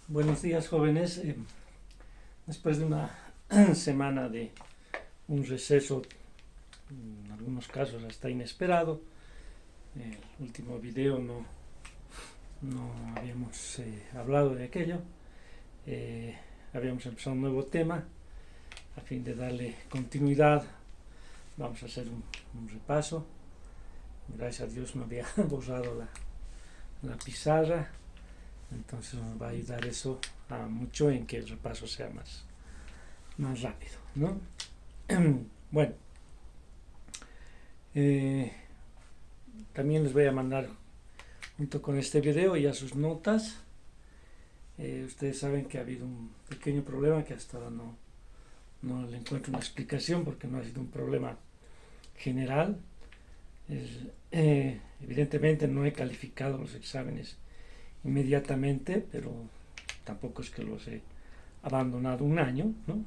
Buenos días, jóvenes. Después de una semana de un receso, en algunos casos hasta inesperado, el último video no habíamos hablado de aquello. Habíamos empezado un nuevo tema a fin de darle continuidad. Vamos a hacer un repaso. Gracias a Dios no había borrado la pizarra, entonces nos va a ayudar eso a mucho en que el repaso sea más rápido, ¿no? Bueno, también les voy a mandar junto con este video ya sus notas. Ustedes saben que ha habido un pequeño problema que hasta ahora no le encuentro una explicación, porque no ha sido un problema general. Evidentemente no he calificado los exámenes inmediatamente, pero tampoco es que los he abandonado un año, ¿no?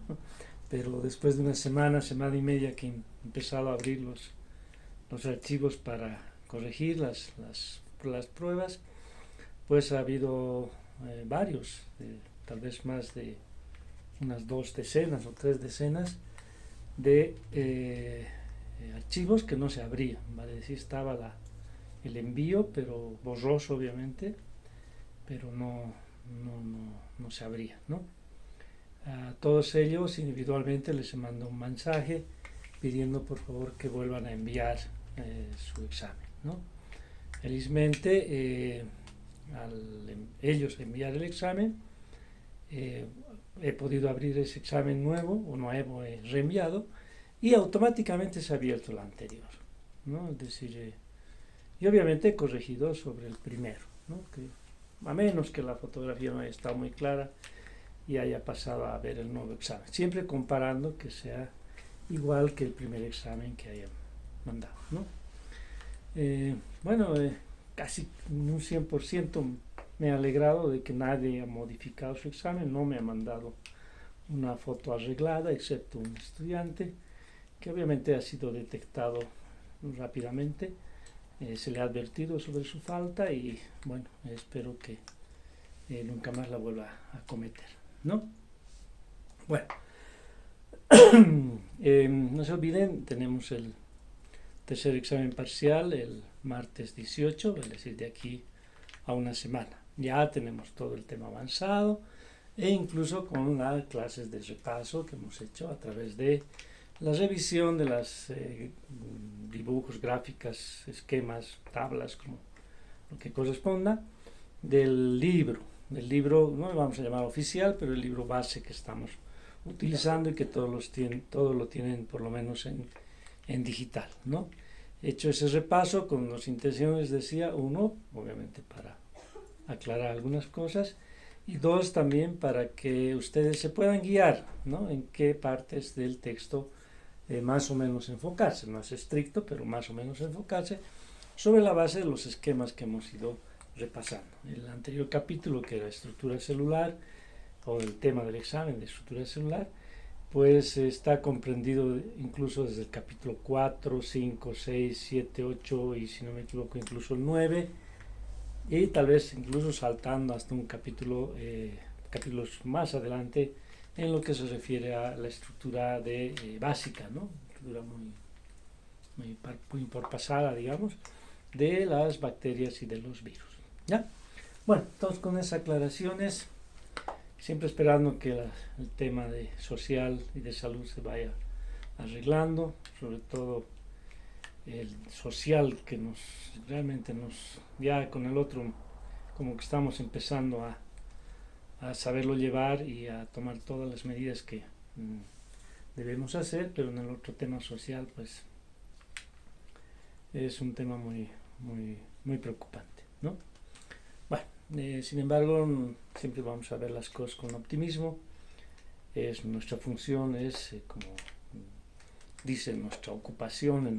Pero después de una semana y media que he empezado a abrir los archivos para corregir las pruebas, pues ha habido varios, tal vez más de unas 2 decenas o 3 decenas de archivos que no se abrían, ¿vale? Sí estaba el envío, pero borroso obviamente, pero no se abría, ¿no? A todos ellos individualmente les mando un mensaje pidiendo por favor que vuelvan a enviar su examen, ¿no? Felizmente, al ellos enviar el examen, he podido abrir ese examen nuevo reenviado, y automáticamente se ha abierto el anterior, ¿no? Es decir, y obviamente he corregido sobre el primero, ¿no? Que, a menos que la fotografía no haya estado muy clara y haya pasado a ver el nuevo examen, siempre comparando que sea igual que el primer examen que haya mandado, ¿no? Casi un 100% me he alegrado de que nadie ha modificado su examen, no me ha mandado una foto arreglada, excepto un estudiante que obviamente ha sido detectado rápidamente. Se le ha advertido sobre su falta y bueno, espero que nunca más la vuelva a cometer, ¿no? Bueno, no se olviden, tenemos el tercer examen parcial el martes 18, es decir, de aquí a una semana. Ya tenemos todo el tema avanzado e incluso con las clases de repaso que hemos hecho a través de la revisión de los dibujos, gráficas, esquemas, tablas, como lo que corresponda, del libro, no lo vamos a llamar oficial, pero el libro base que estamos utilizando y que todos lo tienen por lo menos en digital, ¿no? Hecho ese repaso con las intenciones, decía, uno, obviamente para aclarar algunas cosas, y dos, también para que ustedes se puedan guiar, ¿no? En qué partes del texto más o menos enfocarse, no es estricto, pero más o menos enfocarse sobre la base de los esquemas que hemos ido repasando. El anterior capítulo, que era estructura celular, o el tema del examen de estructura celular, pues está comprendido incluso desde el capítulo 4, 5, 6, 7, 8 y, si no me equivoco, incluso el 9, y tal vez incluso saltando hasta un capítulos más adelante en lo que se refiere a la estructura básica, ¿no? Estructura muy por pasada, digamos, de las bacterias y de los virus, ¿ya? Bueno, entonces con esas aclaraciones, siempre esperando que el tema de social y de salud se vaya arreglando, sobre todo el social, que realmente ya con el otro como que estamos empezando a saberlo llevar y a tomar todas las medidas que debemos hacer, pero en el otro tema social pues es un tema muy preocupante, ¿no? Bueno, sin embargo, siempre vamos a ver las cosas con optimismo. Nuestra función es, como dice nuestra ocupación en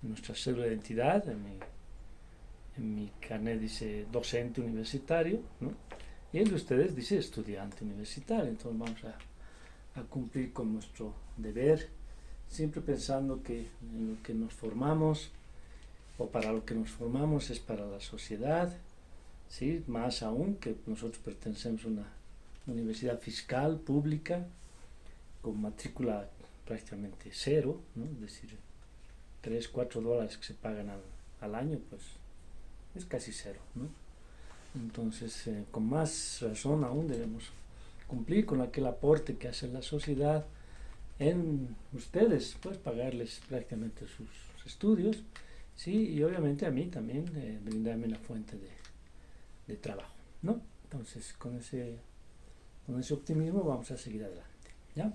nuestra cédula de identidad, en mi carnet dice docente universitario, ¿no? Y el de ustedes dice estudiante universitario. Entonces vamos a cumplir con nuestro deber, siempre pensando que en lo que nos formamos, o para lo que nos formamos, es para la sociedad, ¿sí? Más aún que nosotros pertenecemos a una universidad fiscal, pública, con matrícula prácticamente cero, ¿no? Es decir, 3, 4 dólares que se pagan al año, pues es casi cero, ¿no? Entonces, con más razón aún debemos cumplir con aquel aporte que hace la sociedad en ustedes, pues pagarles prácticamente sus estudios, sí, y obviamente a mí también brindarme una fuente de trabajo, ¿no? Entonces, con ese optimismo vamos a seguir adelante, ¿ya?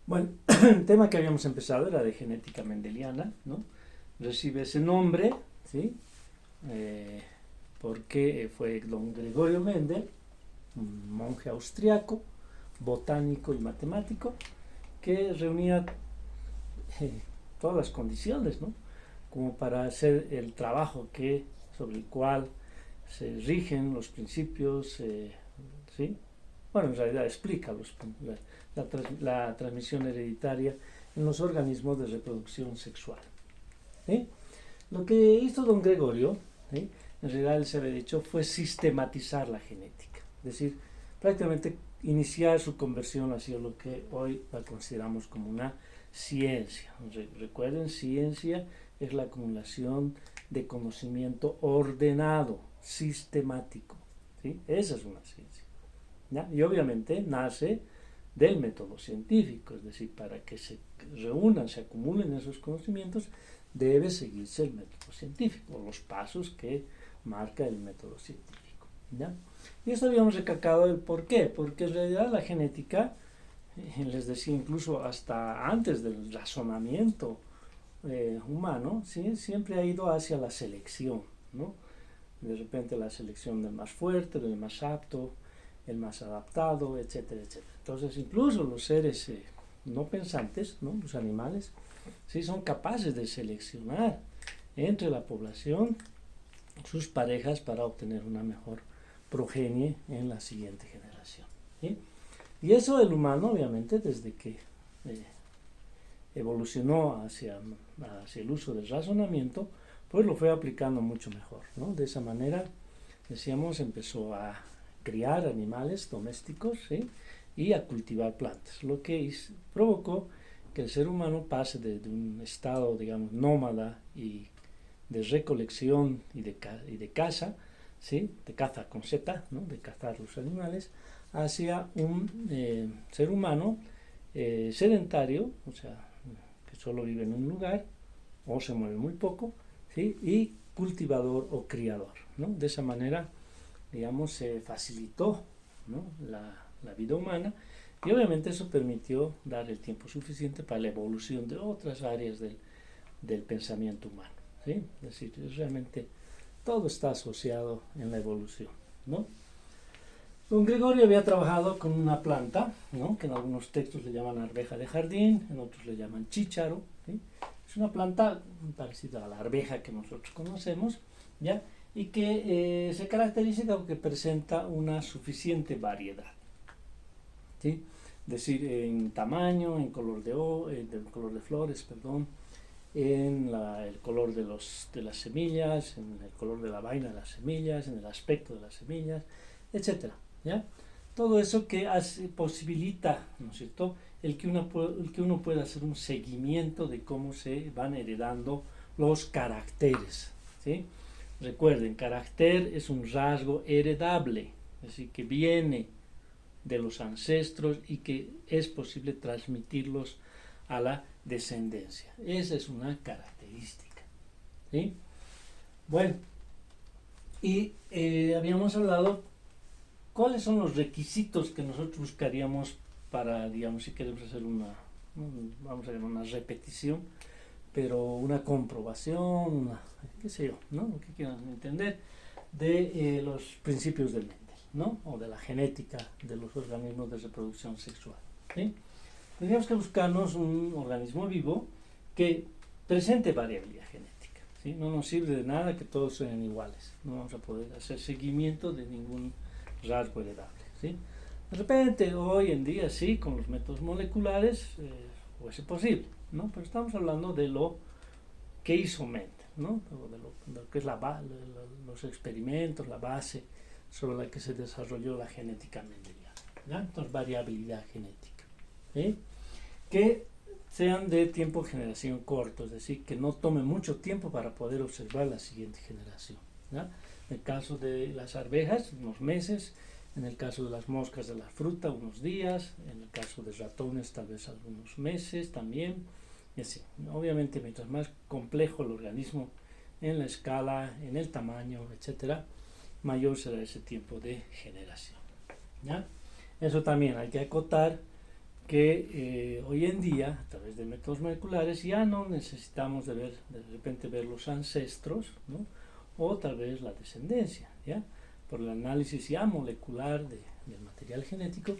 Bueno, el tema que habíamos empezado era de genética mendeliana, ¿no? Recibe ese nombre, ¿sí? Porque fue don Gregorio Mendel, un monje austriaco, botánico y matemático, que reunía todas las condiciones, ¿no? Como para hacer el trabajo sobre el cual se rigen los principios, ¿sí? Bueno, en realidad explica la transmisión hereditaria en los organismos de reproducción sexual, ¿sí? Lo que hizo don Gregorio, ¿sí? En realidad él se había dicho, fue sistematizar la genética, es decir, prácticamente iniciar su conversión hacia lo que hoy la consideramos como una ciencia. Recuerden, ciencia es la acumulación de conocimiento ordenado, sistemático, ¿sí? Esa es una ciencia, ¿ya? Y obviamente nace del método científico, es decir, para que se reúnan, se acumulen esos conocimientos, debe seguirse el método científico, los pasos que marca el método científico, ¿ya? Y esto habíamos recalcado el por qué, porque en realidad la genética, les decía incluso hasta antes del razonamiento humano, ¿sí? Siempre ha ido hacia la selección, ¿no? De repente la selección del más fuerte, del más apto, el más adaptado, etcétera, etcétera. Entonces incluso los seres no pensantes, ¿no? Los animales, sí son capaces de seleccionar entre la población sus parejas para obtener una mejor progenie en la siguiente generación, ¿sí? Y eso el humano, obviamente, desde que evolucionó hacia el uso del razonamiento, pues lo fue aplicando mucho mejor, ¿no? De esa manera, decíamos, empezó a criar animales domésticos, ¿sí? Y a cultivar plantas, lo que provocó que el ser humano pase de un estado, digamos, nómada y de recolección y de caza, ¿sí? De caza con Z, ¿no? De cazar los animales, hacia un ser humano sedentario, o sea, que solo vive en un lugar o se mueve muy poco, ¿sí? Y cultivador o criador, ¿no? De esa manera, digamos, se facilitó, ¿no? la vida humana, y obviamente eso permitió dar el tiempo suficiente para la evolución de otras áreas del pensamiento humano, ¿sí? Es decir, realmente todo está asociado en la evolución, ¿no? Don Gregorio había trabajado con una planta, ¿no? Que en algunos textos le llaman arveja de jardín, en otros le llaman chícharo, ¿sí? Es una planta parecida a la arveja que nosotros conocemos, ¿ya? Y que se caracteriza porque presenta una suficiente variedad, ¿sí? Es decir, en tamaño, en color color de flores, perdón, en el color de las semillas, en el color de la vaina de las semillas, en el aspecto de las semillas, etcétera, ¿ya? Todo eso que posibilita, ¿no es cierto?, el que uno pueda hacer un seguimiento de cómo se van heredando los caracteres, ¿sí? Recuerden, carácter es un rasgo heredable, es decir, que viene de los ancestros y que es posible transmitirlos a la descendencia. Esa es una característica, ¿sí? Bueno, y habíamos hablado cuáles son los requisitos que nosotros buscaríamos para, digamos, si queremos hacer vamos a ver, una repetición, pero una comprobación, qué sé yo, ¿no? Lo que quieran entender de los principios del Mendel, ¿no? O de la genética de los organismos de reproducción sexual, ¿sí? Tendríamos que buscarnos un organismo vivo que presente variabilidad genética, ¿sí? No nos sirve de nada que todos sean iguales, no vamos a poder hacer seguimiento de ningún rasgo heredable, ¿sí? De repente, hoy en día sí, con los métodos moleculares, fuese posible, ¿no? Pero estamos hablando de lo que hizo Mendel, ¿no? De lo que es los experimentos, la base sobre la que se desarrolló la genética mendeliana, ¿ya? Entonces, variabilidad genética, ¿sí? Que sean de tiempo de generación corto, es decir, que no tome mucho tiempo para poder observar la siguiente generación, ¿ya? En el caso de las arvejas, unos meses; en el caso de las moscas de la fruta, unos días; en el caso de ratones, tal vez algunos meses también, y así. Obviamente, mientras más complejo el organismo en la escala, en el tamaño, etcétera, mayor será ese tiempo de generación, ¿ya? Eso también hay que acotar que hoy en día, a través de métodos moleculares, ya no necesitamos de repente ver los ancestros, ¿no? O tal vez la descendencia, ¿ya? Por el análisis ya molecular del material genético,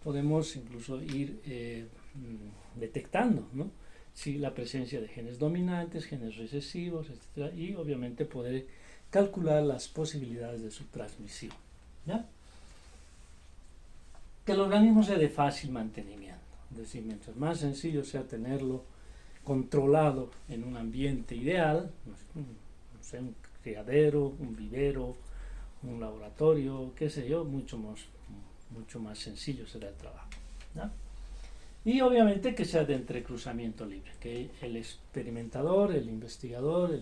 podemos incluso ir detectando, ¿no? Si la presencia de genes dominantes, genes recesivos, etcétera, y obviamente poder calcular las posibilidades de su transmisión, ¿ya? Que el organismo sea de fácil mantenimiento, es decir, mientras más sencillo sea tenerlo controlado en un ambiente ideal, no sé, un criadero, un vivero, un laboratorio, qué sé yo, mucho más sencillo será el trabajo, ¿no? Y obviamente que sea de entrecruzamiento libre, que el experimentador, el investigador,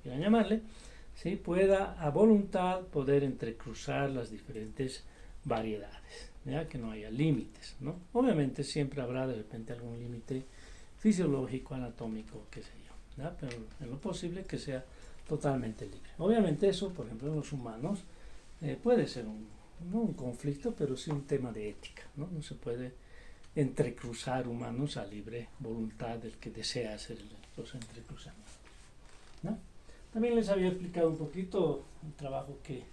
quieran llamarle, ¿sí?, pueda a voluntad poder entrecruzar las diferentes variedades, ¿ya? Que no haya límites, ¿no? Obviamente siempre habrá de repente algún límite fisiológico, anatómico, qué sé yo, ¿ya? Pero en lo posible que sea totalmente libre. Obviamente eso, por ejemplo, en los humanos puede ser no un conflicto, pero sí un tema de ética, ¿no? No se puede entrecruzar humanos a libre voluntad del que desea hacer los entrecruzamientos, ¿no? También les había explicado un poquito un trabajo que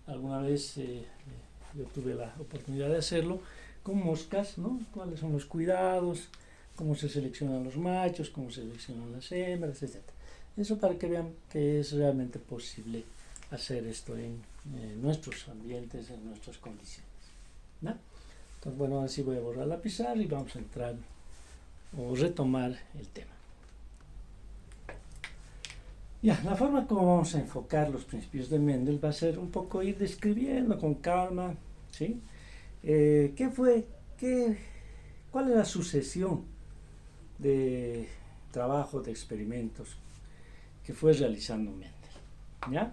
alguna vez yo tuve la oportunidad de hacerlo con moscas, ¿no? Cuáles son los cuidados, cómo se seleccionan los machos, cómo se seleccionan las hembras, etc. Eso para que vean que es realmente posible hacer esto en nuestros ambientes, en nuestras condiciones, ¿no? Entonces, bueno, ahora sí voy a borrar la pizarra y vamos a entrar o retomar el tema. Ya, la forma como vamos a enfocar los principios de Mendel va a ser un poco ir describiendo con calma, ¿sí? ¿Cuál es la sucesión de trabajo, de experimentos que fue realizando Mendel, ¿ya?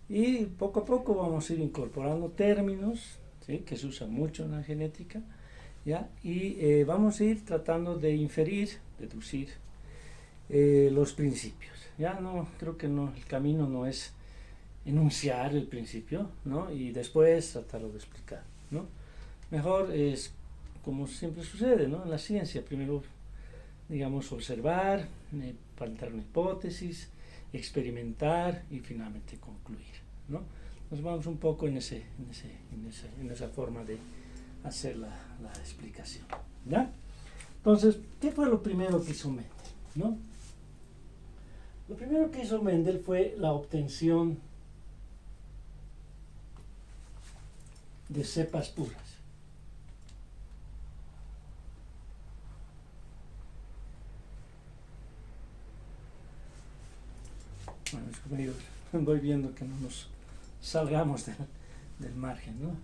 Y poco a poco vamos a ir incorporando términos, ¿sí?, que se usan mucho en la genética, ¿ya? Y vamos a ir tratando de inferir, deducir los principios. Ya no, creo que no, el camino no es enunciar el principio, ¿no?, y después tratarlo de explicar, ¿no? Mejor es como siempre sucede, ¿no?, en la ciencia: primero, digamos, observar, plantear una hipótesis, experimentar y finalmente concluir, ¿no? Nos vamos un poco en esa forma de hacer la explicación, ¿ya? Entonces, ¿qué fue lo primero que hizo Mendel, ¿no? Lo primero que hizo Mendel fue la obtención de cepas puras. Bueno, es como yo voy viendo que no nos salgamos del margen, ¿no?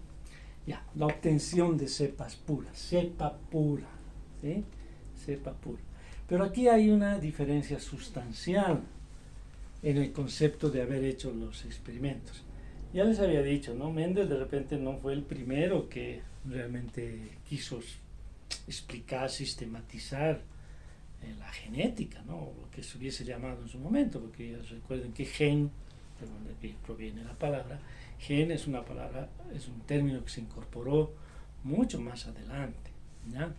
Ya, la obtención de cepas puras, cepa pura, ¿sí? Cepa pura. Pero aquí hay una diferencia sustancial en el concepto de haber hecho los experimentos. Ya les había dicho, ¿no? Mendel de repente no fue el primero que realmente quiso explicar, sistematizar la genética, ¿no?, lo que se hubiese llamado en su momento, porque ya recuerden que gen, de donde proviene la palabra, gen es una palabra, es un término que se incorporó mucho más adelante, ¿ya?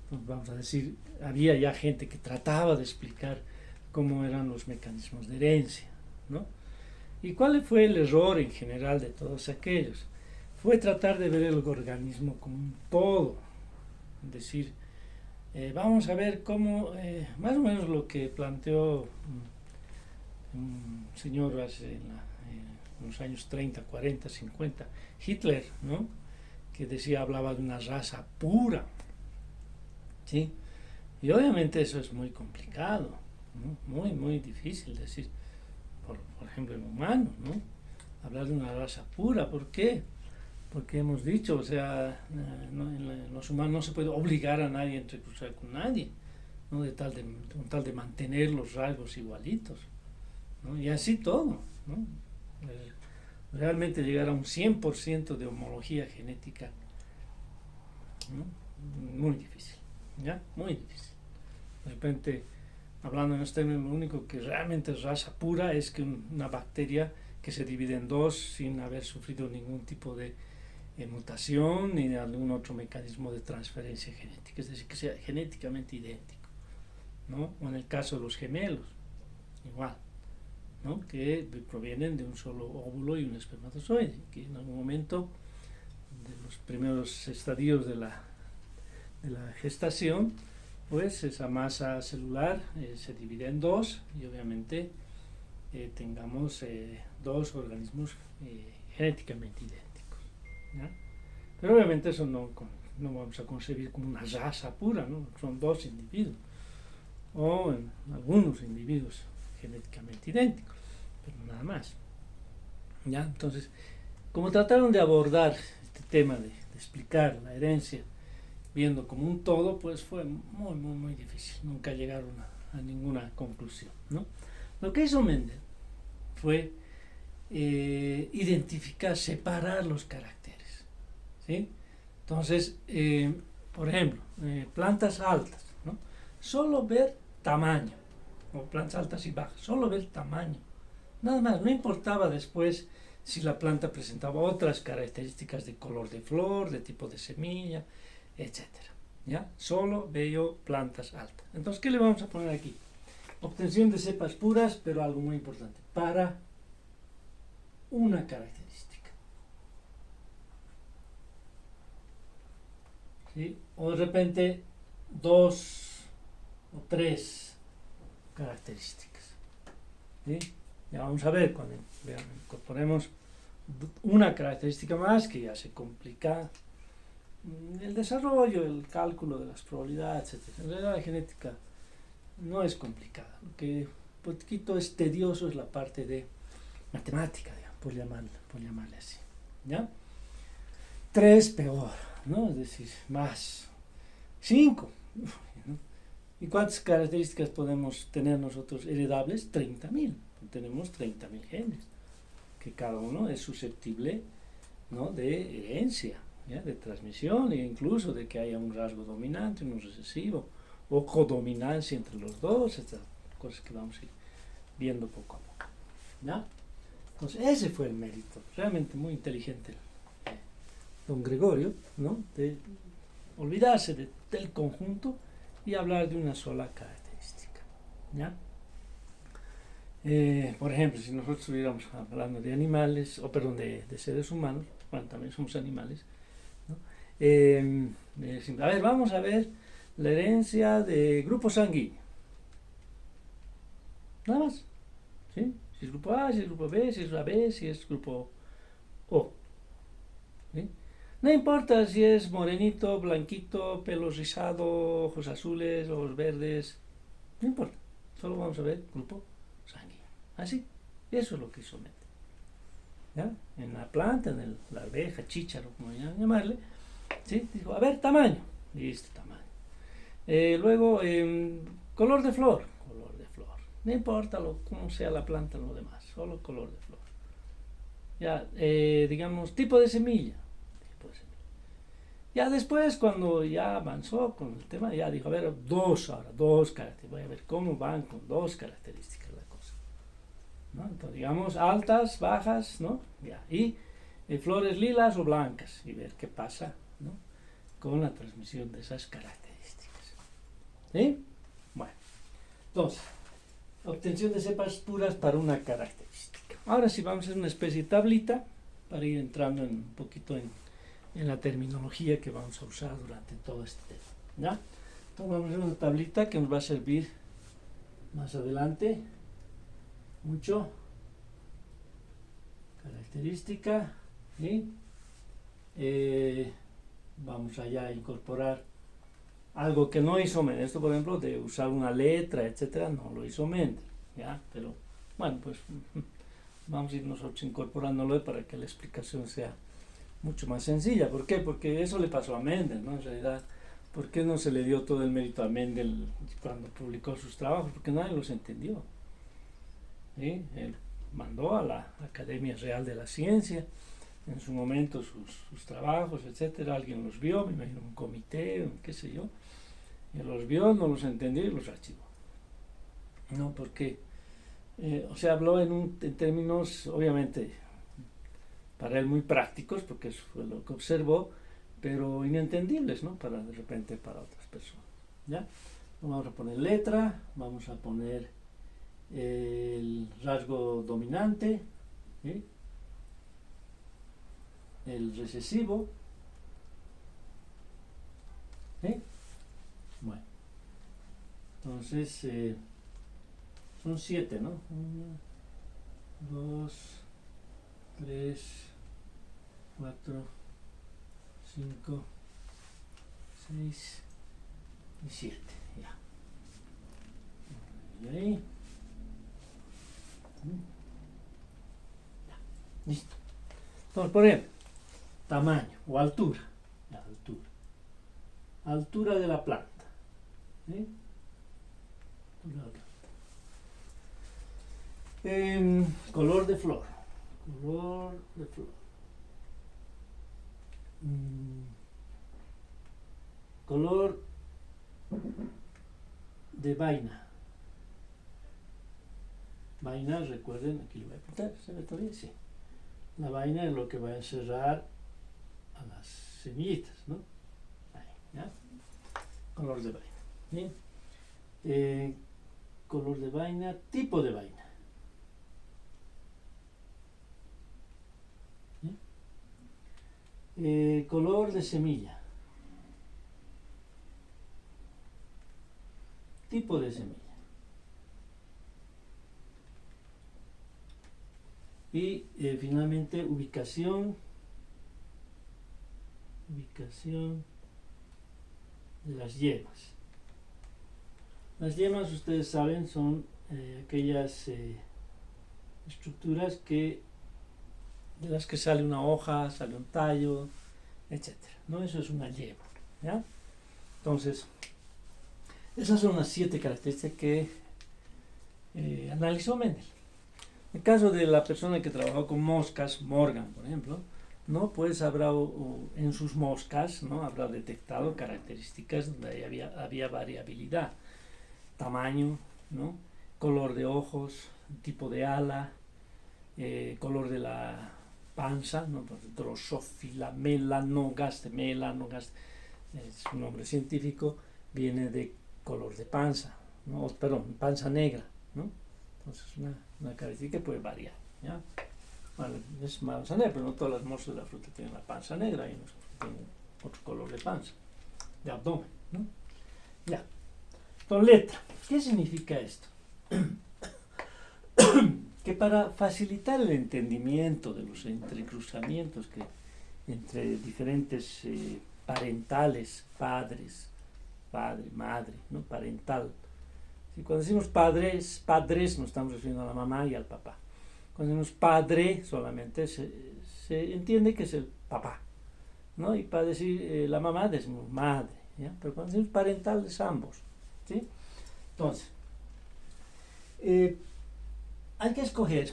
Entonces, vamos a decir, había ya gente que trataba de explicar cómo eran los mecanismos de herencia, ¿no? ¿Y cuál fue el error en general de todos aquellos? Fue tratar de ver el organismo como un todo, es decir, vamos a ver cómo, más o menos lo que planteó un señor hace en los años 30, 40, 50, Hitler, ¿no?, que hablaba de una raza pura, ¿sí? Y obviamente eso es muy complicado, ¿no?, muy, muy difícil decir, por ejemplo, en humanos, ¿no? Hablar de una raza pura, ¿por qué? Porque hemos dicho, o sea, en los humanos no se puede obligar a nadie a entrecruzar con nadie, ¿no? Con tal de mantener los rasgos igualitos, ¿no? Y así todo, ¿no? Realmente llegar a un 100% de homología genética, ¿no? Muy difícil, ¿ya? Muy difícil. De repente, hablando en este término, lo único que realmente es raza pura es que una bacteria que se divide en dos sin haber sufrido ningún tipo de mutación ni de algún otro mecanismo de transferencia genética, es decir, que sea genéticamente idéntico, ¿no? O en el caso de los gemelos, igual, ¿no? Que provienen de un solo óvulo y un espermatozoide, que en algún momento de los primeros estadios de la gestación, pues esa masa celular se divide en dos y obviamente tengamos dos organismos genéticamente idénticos, ¿ya? Pero obviamente eso no vamos a concebir como una raza pura, ¿no? Son dos individuos o algunos individuos genéticamente idénticos, pero nada más, ¿ya? Entonces, como trataron de abordar este tema de explicar la herencia viendo como un todo, pues fue muy difícil, nunca llegaron a ninguna conclusión, ¿no? Lo que hizo Mendel fue identificar, separar los caracteres, ¿sí? Entonces, por ejemplo, plantas altas, ¿no? Solo ver tamaño, o plantas altas y bajas, solo ver tamaño, nada más, no importaba después si la planta presentaba otras características de color de flor, de tipo de semilla, etcétera, ¿ya? Solo veo plantas altas. Entonces, ¿qué le vamos a poner aquí? Obtención de cepas puras, pero algo muy importante, para una característica, ¿sí? O de repente dos o tres características, ¿sí? Ya vamos a ver cuando incorporemos una característica más, que ya se complica el desarrollo, el cálculo de las probabilidades, etc. En realidad la genética no es complicada, lo que un poquito es tedioso es la parte de matemática, digamos, por llamarle así, ¿ya? 3 peor, ¿no? Es decir, más 5, ¿no? ¿Y cuántas características podemos tener nosotros heredables? 30.000, tenemos 30.000 genes, que cada uno es susceptible, ¿no?, de herencia, ¿ya?, de transmisión, e incluso de que haya un rasgo dominante, uno recesivo, o codominancia entre los dos, estas cosas que vamos a ir viendo poco a poco, ¿ya? Entonces ese fue el mérito, realmente muy inteligente don Gregorio, ¿no?, de olvidarse del conjunto y hablar de una sola característica, ¿ya? Por ejemplo, si nosotros estuviéramos hablando de animales, o perdón, de seres humanos, bueno, también somos animales, ¿no? A ver, vamos a ver la herencia de grupo sanguíneo, nada más, ¿sí? Si es grupo A, si es grupo B, si es AB, si es grupo O, ¿sí? No importa si es morenito, blanquito, pelo rizado, ojos azules, ojos verdes, no importa, solo vamos a ver grupo sanguíneo, así, eso es lo que hizo Mendel, ¿ya? En la planta, en la arveja, chícharo, como llamarle, ¿sí? Dijo, a ver, tamaño, y este tamaño. Luego, color de flor, no importa cómo sea la planta, lo demás, solo color de flor. Ya, digamos, tipo de semilla. Ya después, cuando ya avanzó con el tema, ya dijo, a ver, dos características, voy a ver cómo van con dos características la cosa, ¿no? Entonces, digamos, altas, bajas, ¿no? Ya, y flores lilas o blancas, y ver qué pasa, ¿no?, con la transmisión de esas características, ¿sí? Bueno, entonces, obtención de cepas puras para una característica. Ahora sí vamos a hacer una especie de tablita para ir entrando un poquito en la terminología que vamos a usar durante todo este tema, ¿ya? Entonces vamos a hacer una tablita que nos va a servir más adelante mucho. Característica, ¿sí? Vamos allá a incorporar algo que no hizo Mendel. Esto, por ejemplo, de usar una letra, etcétera, no lo hizo Mendel, ¿ya? Pero Bueno, pues vamos a ir nosotros incorporándolo para que la explicación sea mucho más sencilla. ¿Por qué? Porque eso le pasó a Mendel, ¿no? En realidad, ¿por qué no se le dio todo el mérito a Mendel cuando publicó sus trabajos? Porque nadie los entendió. ¿Sí? Él mandó a la Academia Real de la Ciencia en su momento sus trabajos, etcétera. Alguien los vio, me imagino un comité, qué sé yo, y los vio, no los entendió y los archivó. No, porque, o sea, habló en términos, obviamente, para él muy prácticos, porque eso fue lo que observó, pero inentendibles, ¿no? Para de repente para otras personas. ¿Ya? Vamos a poner letra, vamos a poner el rasgo dominante, ¿sí? El recesivo, ¿sí? Bueno, entonces son 7, ¿no? 1, 2, 3, 4, 5, 6 y 7, ya. Y ahí. Ya. Listo. Entonces, por ejemplo, tamaño o altura. La altura. Altura de la planta. ¿Sí? Altura de la planta. Color de flor. Color de flor. Color de vaina. Vaina, recuerden, aquí lo voy a apuntar, ¿se ve todavía? Sí. La vaina es lo que va a encerrar a las semillitas, ¿no? Ahí, ¿ya? Color de vaina. ¿Sí? Color de vaina, tipo de vaina. ¿Sí? Color de semilla. Tipo de semilla. Y finalmente ubicación de las yemas. Las yemas, ustedes saben, son aquellas estructuras de las que sale una hoja, sale un tallo, etcétera, ¿no? Eso es una yema, ¿ya? Entonces, esas son las 7 características que analizó Mendel. En el caso de la persona que trabajó con moscas, Morgan, por ejemplo, ¿no? Pues habrá en sus moscas, ¿no? Habrá detectado características donde había variabilidad. Tamaño, ¿no? Color de ojos, tipo de ala, color de la panza, ¿no? Drosófila melanogaster, es un nombre científico, viene de color de panza, ¿no? Perdón, panza negra, ¿no? Entonces una característica puede variar, ¿ya? Bueno, es panza negra, pero no todas las moscas de la fruta tienen la panza negra, hay unos que tienen otro color de panza, de abdomen, ¿no? Ya. Entonces, letra. ¿Qué significa esto? Que para facilitar el entendimiento de los entrecruzamientos entre diferentes parentales, padre, madre, ¿no? Parental. ¿Sí? Cuando decimos padres, nos estamos refiriendo a la mamá y al papá. Cuando decimos padre, solamente se entiende que es el papá, ¿no? Y para decir la mamá, decimos madre, ¿ya? Pero cuando decimos parental, es ambos, ¿sí? Entonces, hay que escoger,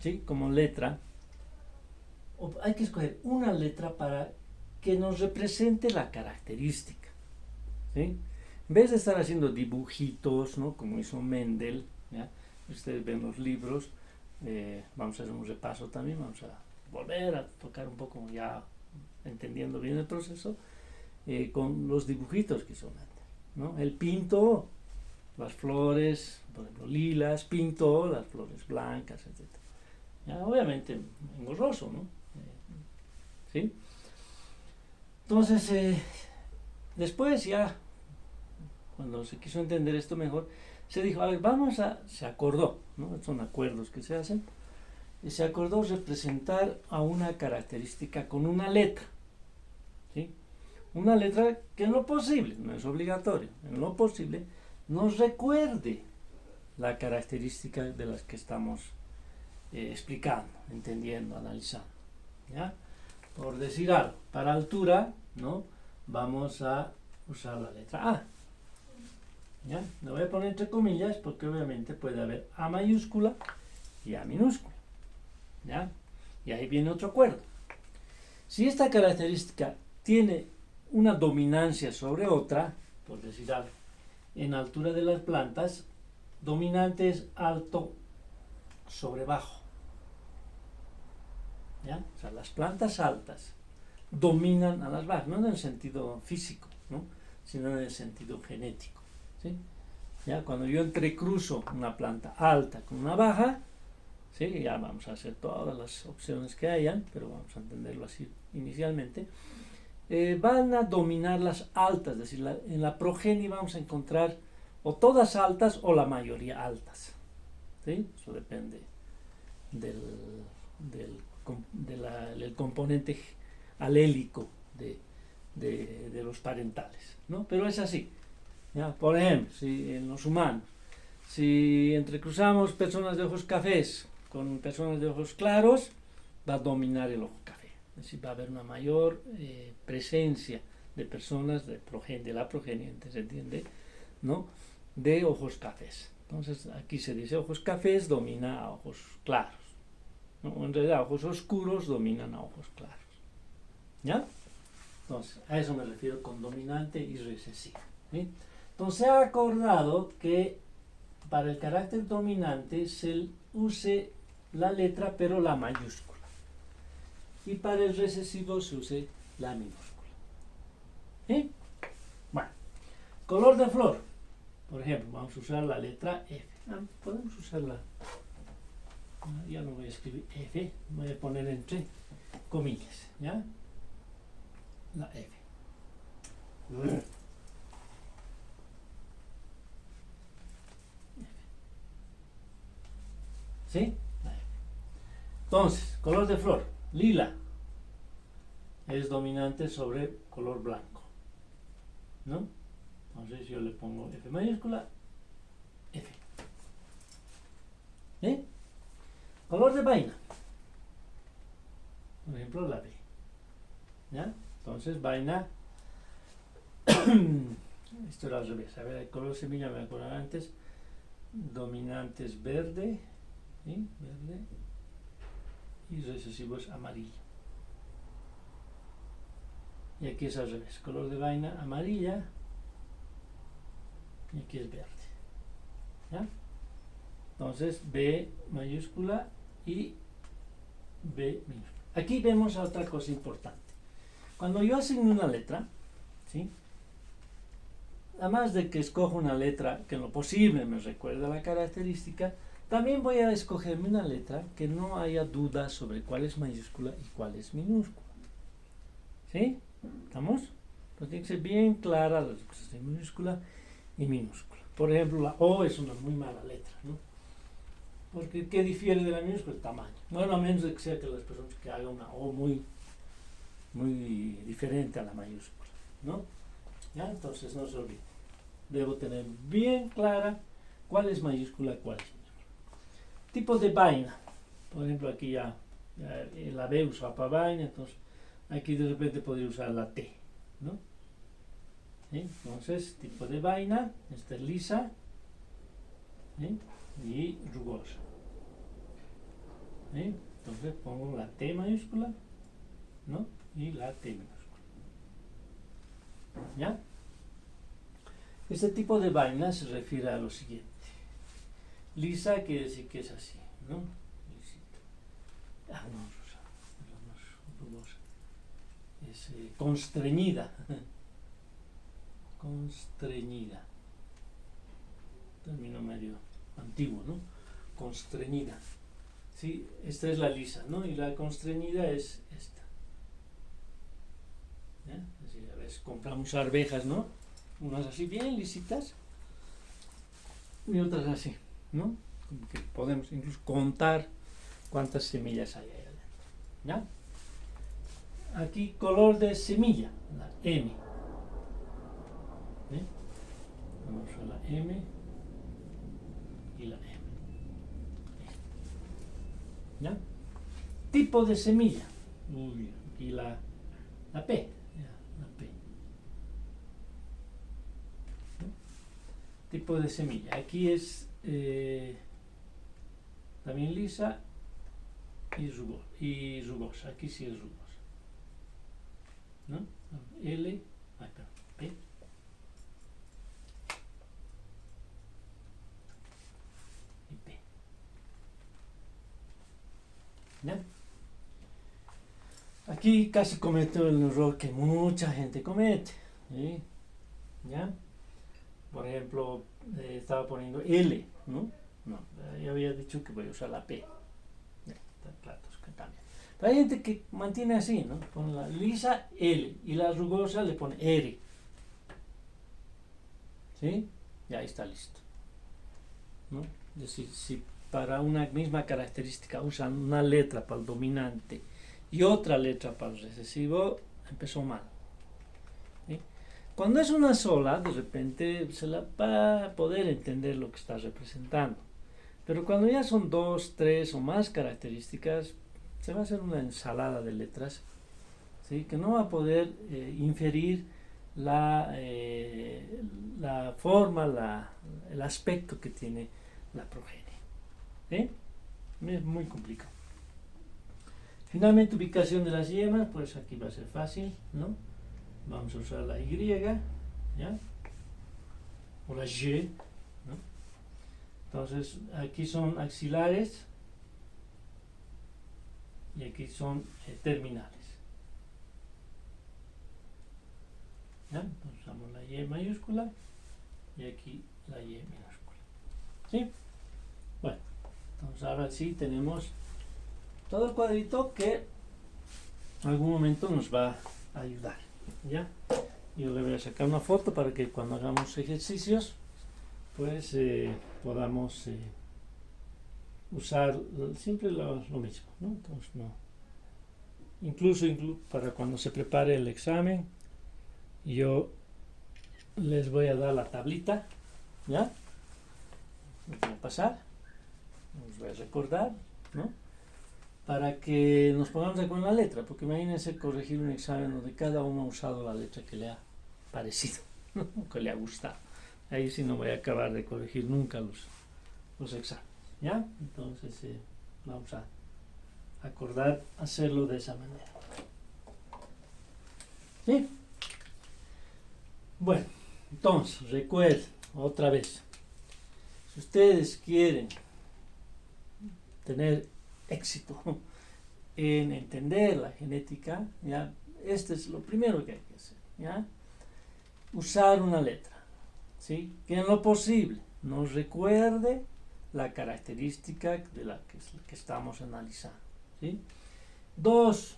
¿sí? Como letra, hay que escoger una letra para que nos represente la característica, ¿sí? En vez de estar haciendo dibujitos, ¿no? Como hizo Mendel, ¿ya? Ustedes ven los libros, vamos a hacer un repaso también, vamos a volver a tocar un poco ya entendiendo bien el proceso, con los dibujitos que hizo Mendel, ¿no? Él pintó las flores, por ejemplo, lilas, pintó las flores blancas, etc. Ya, obviamente engorroso, ¿no? ¿Sí? Entonces, después ya, cuando se quiso entender esto mejor, se dijo, a ver, se acordó, ¿no? Son acuerdos que se hacen, y se acordó representar a una característica con una letra, ¿sí? Una letra que en lo posible, no es obligatorio, en lo posible, nos recuerde la característica de las que estamos explicando, entendiendo, analizando. ¿Ya? Por decir algo, para altura, ¿no? Vamos a usar la letra A. ¿Ya? Lo voy a poner entre comillas porque obviamente puede haber A mayúscula y A minúscula. ¿Ya? Y ahí viene otro acuerdo. Si esta característica tiene una dominancia sobre otra, por decir algo, en altura de las plantas, dominante es alto sobre bajo. ¿Ya? O sea, las plantas altas dominan a las bajas, no en el sentido físico, ¿no? Sino en el sentido genético. ¿Sí? ¿Ya? Cuando yo entrecruzo una planta alta con una baja, ¿sí? Ya vamos a hacer todas las opciones que hayan, pero vamos a entenderlo así inicialmente. Van a dominar las altas, es decir, en la progenie vamos a encontrar o todas altas o la mayoría altas. ¿Sí? Eso depende del componente alélico de los parentales, ¿no? Pero es así. ¿Ya? Por ejemplo, si en los humanos, si entrecruzamos personas de ojos cafés con personas de ojos claros, va a dominar el ojo café. Es decir, va a haber una mayor presencia de personas de la progenie, se entiende, ¿no? De ojos cafés. Entonces, aquí se dice ojos cafés domina a ojos claros, ¿no? En realidad, ojos oscuros dominan a ojos claros. ¿Ya? Entonces, a eso me refiero con dominante y recesivo. ¿Sí? Entonces, se ha acordado que para el carácter dominante se use la letra, pero la mayúscula. Y para el recesivo se use la minúscula. ¿Sí? Bueno, color de flor. Por ejemplo, vamos a usar la letra F. Podemos usarla. Ya no voy a escribir F, voy a poner entre comillas. ¿Ya? La F. ¿Sí? La F. Entonces, color de flor, lila, es dominante sobre color blanco, ¿no? Entonces yo le pongo F mayúscula, F. ¿Sí? Color de vaina, por ejemplo la B. ¿Ya? Entonces vaina, esto era al revés, a ver, el color semilla me voy a acordar antes, dominante es verde, ¿sí? Verde, y recesivo es amarillo. Y aquí es al revés, color de vaina amarilla, y aquí es verde. ¿Ya? Entonces B mayúscula y B minúscula. Aquí vemos otra cosa importante. Cuando yo asigno una letra, ¿sí? Además de que escojo una letra que en lo posible me recuerda la característica, también voy a escogerme una letra que no haya duda sobre cuál es mayúscula y cuál es minúscula. ¿Sí? ¿Estamos? Pues tiene que ser bien clara las cosas de minúscula y minúscula. Por ejemplo, la O es una muy mala letra, ¿no? Porque ¿qué difiere de la minúscula? El tamaño. Bueno, a menos de que sea que las personas que hagan una O muy diferente a la mayúscula, ¿no? ¿Ya? Entonces no se olvide. Debo tener bien clara cuál es mayúscula y cuál es minúscula. Tipos de vaina. Por ejemplo, aquí ya la B usa para vaina, entonces aquí de repente podría usar la T, ¿no? ¿Sí? Entonces, tipo de vaina, esta es lisa, ¿sí? Y rugosa. ¿Sí? Entonces pongo la T mayúscula, ¿no? Y la T minúscula. ¿Ya? Este tipo de vaina se refiere a lo siguiente. Lisa quiere decir que es así, ¿no? Lisita. No, rosa, no es rugosa. Es constreñida. Constreñida. Término medio antiguo, ¿no? Constreñida. Sí, esta es la lisa, ¿no? Y la constreñida es esta. ¿Eh? Es decir, a veces compramos arvejas, ¿no? Unas así bien lisitas y otras así, ¿no? Como que podemos incluso contar cuántas semillas hay ahí adentro. ¿Ya? Aquí color de semilla, la M. Vamos a la M y la ¿Ya? Tipo de semilla. Uy, aquí la P. Ya, la P. ¿No? Tipo de semilla. Aquí es también lisa y rugosa. Aquí sí es rugosa. ¿No? L, acá, P. Y P. ¿Ya? Aquí casi cometo el error que mucha gente comete. ¿Sí? ¿Ya? Por ejemplo, estaba poniendo L, ¿no? No, yo había dicho que voy a usar la P. Ya, está claro que cambia. Pero hay gente que mantiene así, ¿no? Con la lisa L y la rugosa le pone R. ¿Sí? Y ahí está listo. ¿No? Es decir, si para una misma característica usan una letra para el dominante y otra letra para el recesivo, empezó mal. ¿Sí? Cuando es una sola, de repente se la va a poder entender lo que está representando. Pero cuando ya son 2, 3 o más características, se va a hacer una ensalada de letras, ¿sí? Que no va a poder inferir la forma, el aspecto que tiene la progenie. ¿Sí? Es muy complicado. Finalmente, ubicación de las yemas, pues aquí va a ser fácil, ¿no? Vamos a usar la Y, ¿ya? O la Y, ¿no? Entonces, aquí son axilares y aquí son terminales. ¿Ya? Entonces usamos la Y mayúscula y aquí la Y minúscula. ¿Sí? Bueno, entonces ahora sí tenemos todo el cuadrito que en algún momento nos va a ayudar. ¿Ya? Yo le voy a sacar una foto para que cuando hagamos ejercicios pues podamos usar siempre lo mismo, ¿no? Entonces, no. Incluso para cuando se prepare el examen, yo les voy a dar la tablita, ¿ya? Los voy a pasar, os voy a recordar, ¿no? Para que nos pongamos de acuerdo en la letra, porque imagínense corregir un examen donde cada uno ha usado la letra que le ha parecido, que le ha gustado. Ahí sí no voy a acabar de corregir nunca los exámenes, ¿ya? Entonces vamos a acordar hacerlo de esa manera. ¿Sí? Bueno, entonces recuerden otra vez, si ustedes quieren tener éxito en entender la genética, ¿ya? Este es lo primero que hay que hacer, ¿ya? Usar una letra, ¿sí? Que en lo posible nos recuerde la característica de la que estamos analizando, ¿sí? 2.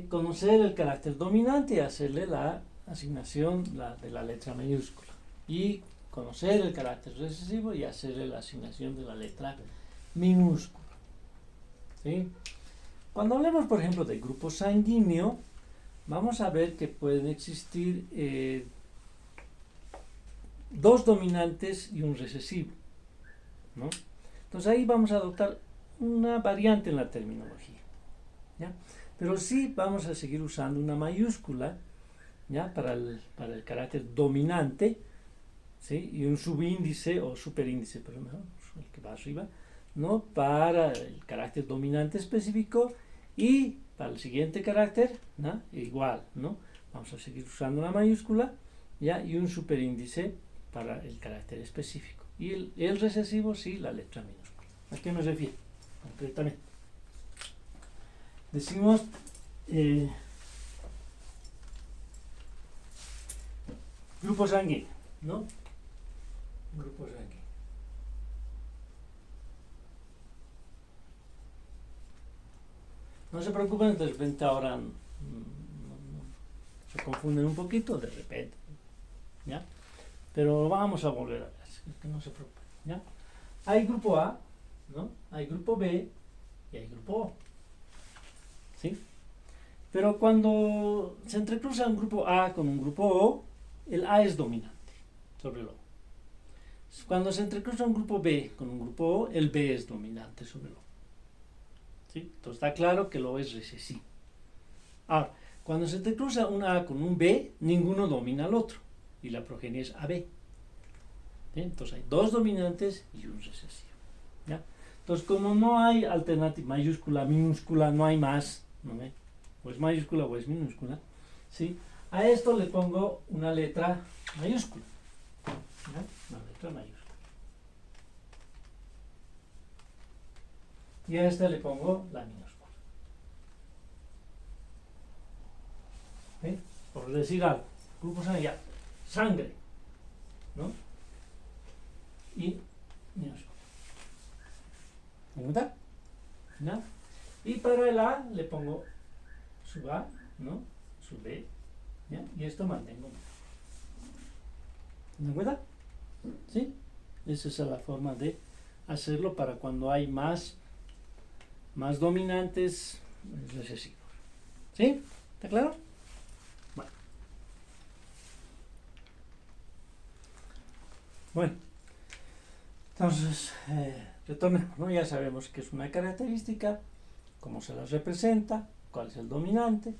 Conocer el carácter dominante y hacerle la asignación de la letra mayúscula. Y conocer el carácter recesivo y hacerle la asignación de la letra minúscula. ¿Sí? Cuando hablemos, por ejemplo, del grupo sanguíneo, vamos a ver que pueden existir 2 dominantes y un recesivo, ¿no? Entonces ahí vamos a adoptar una variante en la terminología, ¿ya? Pero sí vamos a seguir usando una mayúscula, ¿ya? Para el carácter dominante, ¿sí? Y un subíndice o superíndice, pero mejor, el que va arriba, ¿no? Para el carácter dominante específico, y para el siguiente carácter, ¿no? Igual, ¿no? Vamos a seguir usando la mayúscula, ¿ya? Y un superíndice para el carácter específico. Y el recesivo, sí, la letra minúscula. ¿A qué me refiero concretamente? Decimos grupo sanguíneo, ¿no? Grupo sanguíneo. No se preocupen, de repente ahora se confunden un poquito, de repente, ¿ya? Pero vamos a volver a ver, que no se preocupen, ¿ya? Hay grupo A, ¿no? Hay grupo B y hay grupo O, ¿sí? Pero cuando se entrecruza un grupo A con un grupo O, el A es dominante sobre el O. Cuando se entrecruza un grupo B con un grupo O, el B es dominante sobre el O. ¿Sí? Entonces está claro que el O es recesivo. Ahora, cuando se entrecruza una A con un B, ninguno domina al otro. Y la progenie es AB. ¿Sí? Entonces hay dos dominantes y un recesivo. ¿Ya? Entonces, como no hay alternativa mayúscula, minúscula, no hay más, ¿no ve? O es mayúscula o es minúscula, ¿sí? A esto le pongo una letra mayúscula. ¿Ya? Una letra mayúscula. Y a esta le pongo la minúscula. ¿Sí? Por decir algo, grupo sanguíneo, sangre, ¿no? Y minúscula. ¿Me gusta? ¿No? Y para el A le pongo sub A, ¿no? Sub B, ¿ya? Y esto mantengo. ¿Me acuerdas? ¿Sí? Esa es la forma de hacerlo para cuando hay más dominantes recesivos. ¿Sí? ¿Está claro? Bueno, entonces, retornemos, ¿no? Ya sabemos que es una característica, cómo se las representa, cuál es el dominante,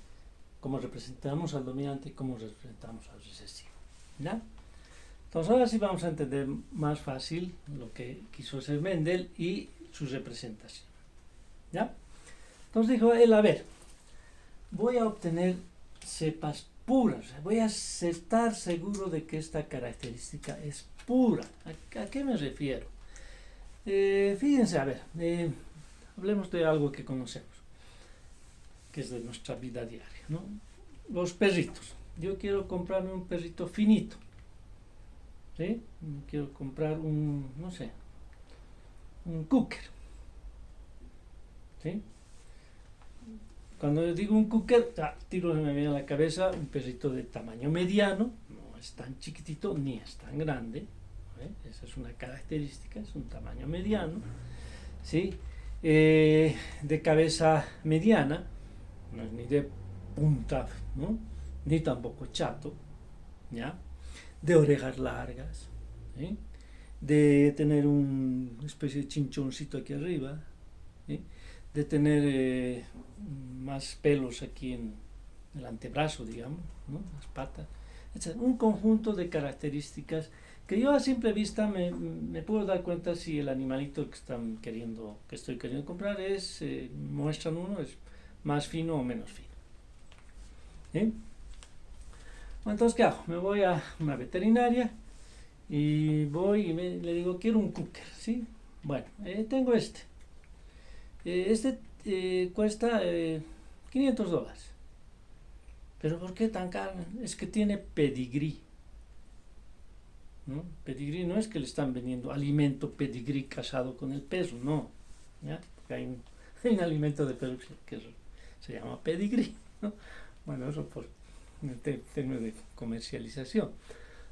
cómo representamos al dominante y cómo representamos al recesivo. ¿Ya? Entonces ahora sí vamos a entender más fácil lo que quiso hacer Mendel y su representación. ¿Ya? Entonces dijo él, a ver, voy a obtener cepas puras, voy a estar seguro de que esta característica es pura. ¿A qué me refiero? Fíjense, a ver, hablemos de algo que conocemos, que es de nuestra vida diaria, ¿no? Los perritos. Yo quiero comprarme un perrito finito, ¿sí? Quiero comprar no sé, un cocker, ¿sí? Cuando digo un cocker, tiro se me viene a la cabeza un perrito de tamaño mediano, no es tan chiquitito ni es tan grande, ¿sí? Esa es una característica, es un tamaño mediano, ¿sí? De cabeza mediana, no es ni de punta, ¿no? Ni tampoco chato, ¿ya? De orejas largas, ¿sí? De tener una especie de chinchoncito aquí arriba, ¿sí? De tener más pelos aquí en el antebrazo, digamos, ¿no? Las patas, etc. Un conjunto de características que yo a simple vista me puedo dar cuenta si el animalito que estoy queriendo comprar muestran uno, es más fino o menos fino. ¿Sí? Bueno, entonces, ¿qué hago? Me voy a una veterinaria y voy y le digo, quiero un cocker, ¿sí? Bueno, tengo este. Cuesta $500. ¿Pero por qué tan caro? Es que tiene pedigrí, ¿no? Pedigrí no es que le están vendiendo alimento pedigrí casado con el perro, no. ¿Ya? Porque hay un alimento de perro que se llama pedigrí, ¿no? Bueno, eso por el término de comercialización,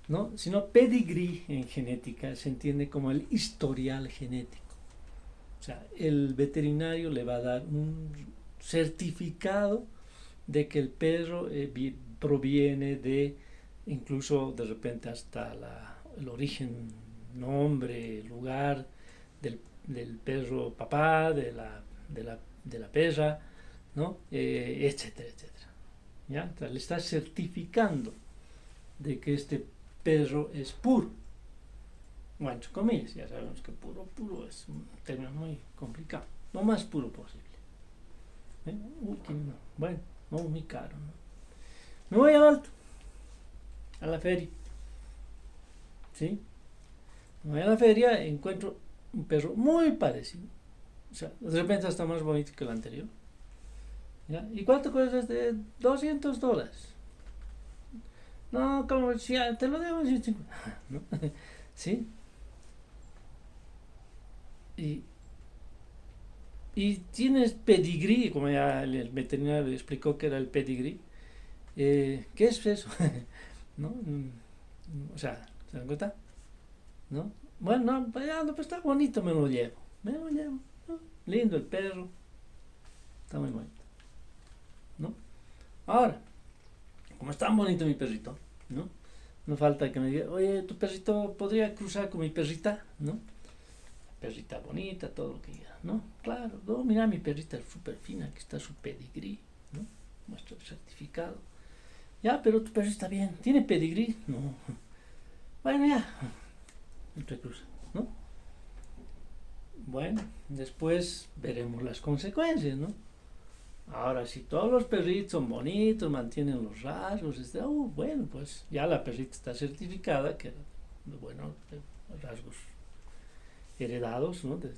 ¿no? Sino pedigrí en genética se entiende como el historial genético. O sea, el veterinario le va a dar un certificado de que el perro proviene de, incluso de repente hasta el origen, nombre, lugar del perro papá, de la perra, ¿no? Etcétera, etcétera. ¿Ya? O sea, le está certificando de que este perro es puro. Bueno, entre comillas, ya sabemos que puro es un término muy complicado. Lo más puro posible. Bueno, no muy caro, ¿no? Me voy al alto, a la feria. ¿Sí? Me voy a la feria y encuentro un perro muy parecido. O sea, de repente está más bonito que el anterior. ¿Ya? ¿Y cuánto cuesta este? $200. No, como si te lo debo en 150. ¿No? ¿Sí? Y tienes pedigrí, como ya el veterinario le explicó que era el pedigrí. ¿Qué es eso? ¿No? O sea, ¿se dan cuenta? ¿No? Bueno, no, pues está bonito, me lo llevo. ¿No? Lindo el perro, está muy bonito, ¿no? Ahora, como es tan bonito mi perrito, ¿no? No falta que me diga, oye, tu perrito podría cruzar con mi perrita, ¿no? Perrita bonita, todo lo que diga, ¿no? Claro, no, mira, mi perrita es súper fina, aquí está su pedigrí, ¿no? Muestra el certificado. Ya, pero tu perrito está bien, ¿tiene pedigrí? No. Bueno, ya, entre cruza, ¿no? Bueno, después veremos las consecuencias, ¿no? Ahora, si todos los perritos son bonitos, mantienen los rasgos, bueno, pues ya la perrita está certificada, que bueno, rasgos heredados, ¿no? De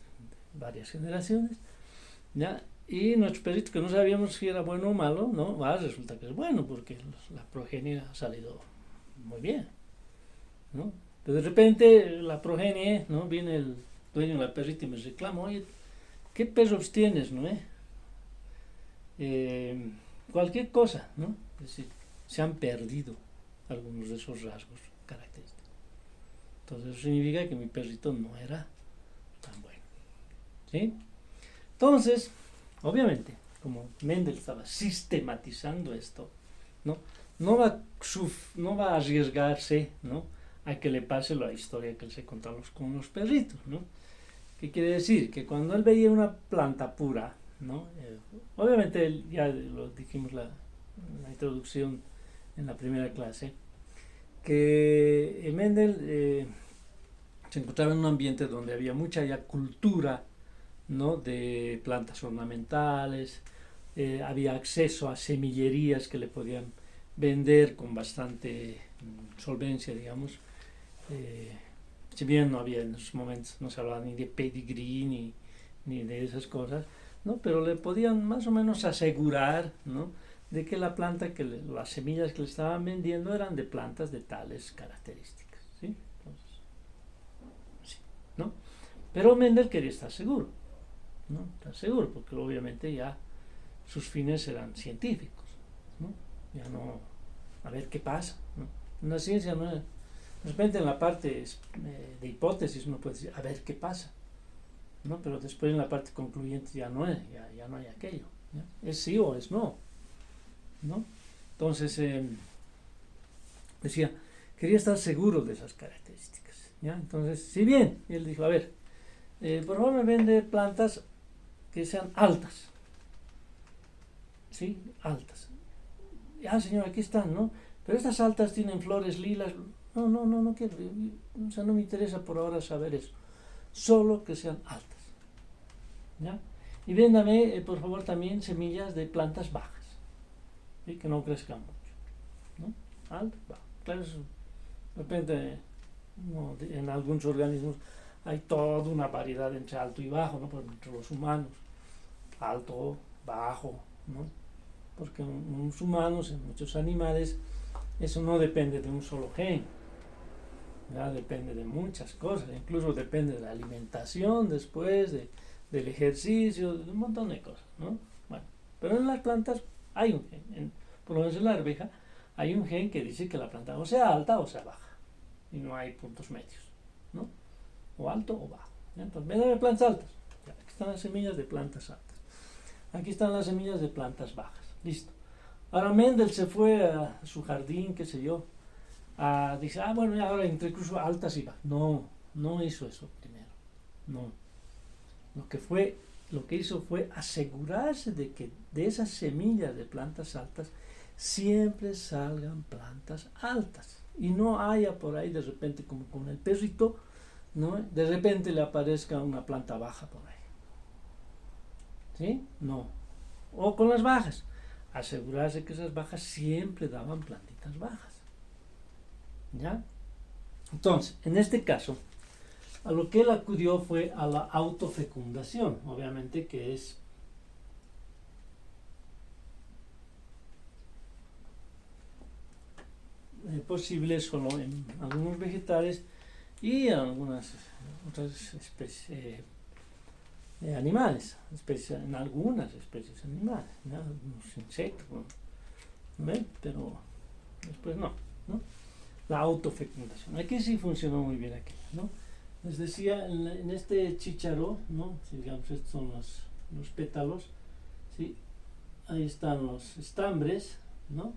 varias generaciones, ¿ya? Y nuestro perrito, que no sabíamos si era bueno o malo, ¿no? Resulta que es bueno, porque la progenie ha salido muy bien, ¿no? Pero de repente la progenie, ¿no? Viene el dueño de la perrita y me reclama, oye, ¿qué perros tienes, no? Cualquier cosa, ¿no? Es decir, se han perdido algunos de esos rasgos característicos. Entonces eso significa que mi perrito no era tan bueno, ¿sí? Entonces, obviamente, como Mendel estaba sistematizando esto, ¿no? No va a arriesgarse, ¿no? A que le pase la historia que él se contaba con los perritos, ¿no? ¿Qué quiere decir? Que cuando él veía una planta pura, ¿no? Obviamente ya lo dijimos la introducción en la primera clase, que Mendel se encontraba en un ambiente donde había mucha ya cultura, ¿no? De plantas ornamentales, había acceso a semillerías que le podían vender con bastante solvencia, digamos. Si bien no había en esos momentos, no se hablaba ni de pedigrí ni de esas cosas, ¿no? Pero le podían más o menos asegurar, ¿no? De que la planta, las semillas que le estaban vendiendo eran de plantas de tales características, ¿sí? Entonces, sí, ¿no? Pero Mendel quería estar seguro, ¿no? Estar seguro, porque obviamente ya sus fines eran científicos, ¿no? Ya no, a ver qué pasa, ¿no? Una ciencia no es, de repente en la parte de hipótesis uno puede decir, a ver qué pasa, ¿no? Pero después en la parte concluyente ya no es, ya no hay aquello, ¿ya? Es sí o es no, ¿no? Entonces, decía, quería estar seguro de esas características, ¿ya? Entonces, si bien, él dijo, a ver, por favor me vende plantas que sean altas, ¿sí? Altas. Ya, señor, aquí están, ¿no? Pero estas altas tienen flores lilas. No quiero, o sea, no me interesa por ahora saber eso. Solo que sean altas, ¿ya? Y véndame, por favor, también semillas de plantas bajas, ¿sí? Que no crezcan mucho, ¿no? Alto, bajo. Claro, eso, de repente, no, en algunos organismos hay toda una variedad entre alto y bajo, ¿no? Por ejemplo, entre los humanos, alto, bajo, ¿no? Porque en los humanos, en muchos animales, eso no depende de un solo gen, ¿ya? Depende de muchas cosas, incluso depende de la alimentación después, del ejercicio, de un montón de cosas, ¿no? Bueno, pero en las plantas hay un gen, por lo menos en la arveja, hay un gen que dice que la planta o sea alta o sea baja, y no hay puntos medios, ¿no? O alto o bajo, ¿ya? Entonces, véndame plantas altas, ya, aquí están las semillas de plantas altas, aquí están las semillas de plantas bajas, listo. Ahora Mendel se fue a su jardín, qué sé yo, dice, bueno, ya ahora entrecruzo altas y bajas. No hizo eso primero, no. Lo que hizo fue asegurarse de que de esas semillas de plantas altas siempre salgan plantas altas y no haya por ahí de repente como con el perrito, ¿no? De repente le aparezca una planta baja por ahí, ¿sí? No. O con las bajas, asegurarse que esas bajas siempre daban plantitas bajas, ¿ya? Entonces, en este caso, a lo que él acudió fue a la autofecundación, obviamente que es posible solo en algunos vegetales y en algunas otras especies animales, en algunas especies animales, ¿no? Algunos insectos, ¿no? Pero después no. La autofecundación. Aquí sí funcionó muy bien aquí, ¿no? Les decía, en este chícharo, ¿no? Si digamos, estos son los pétalos, ¿sí? Ahí están los estambres, ¿no?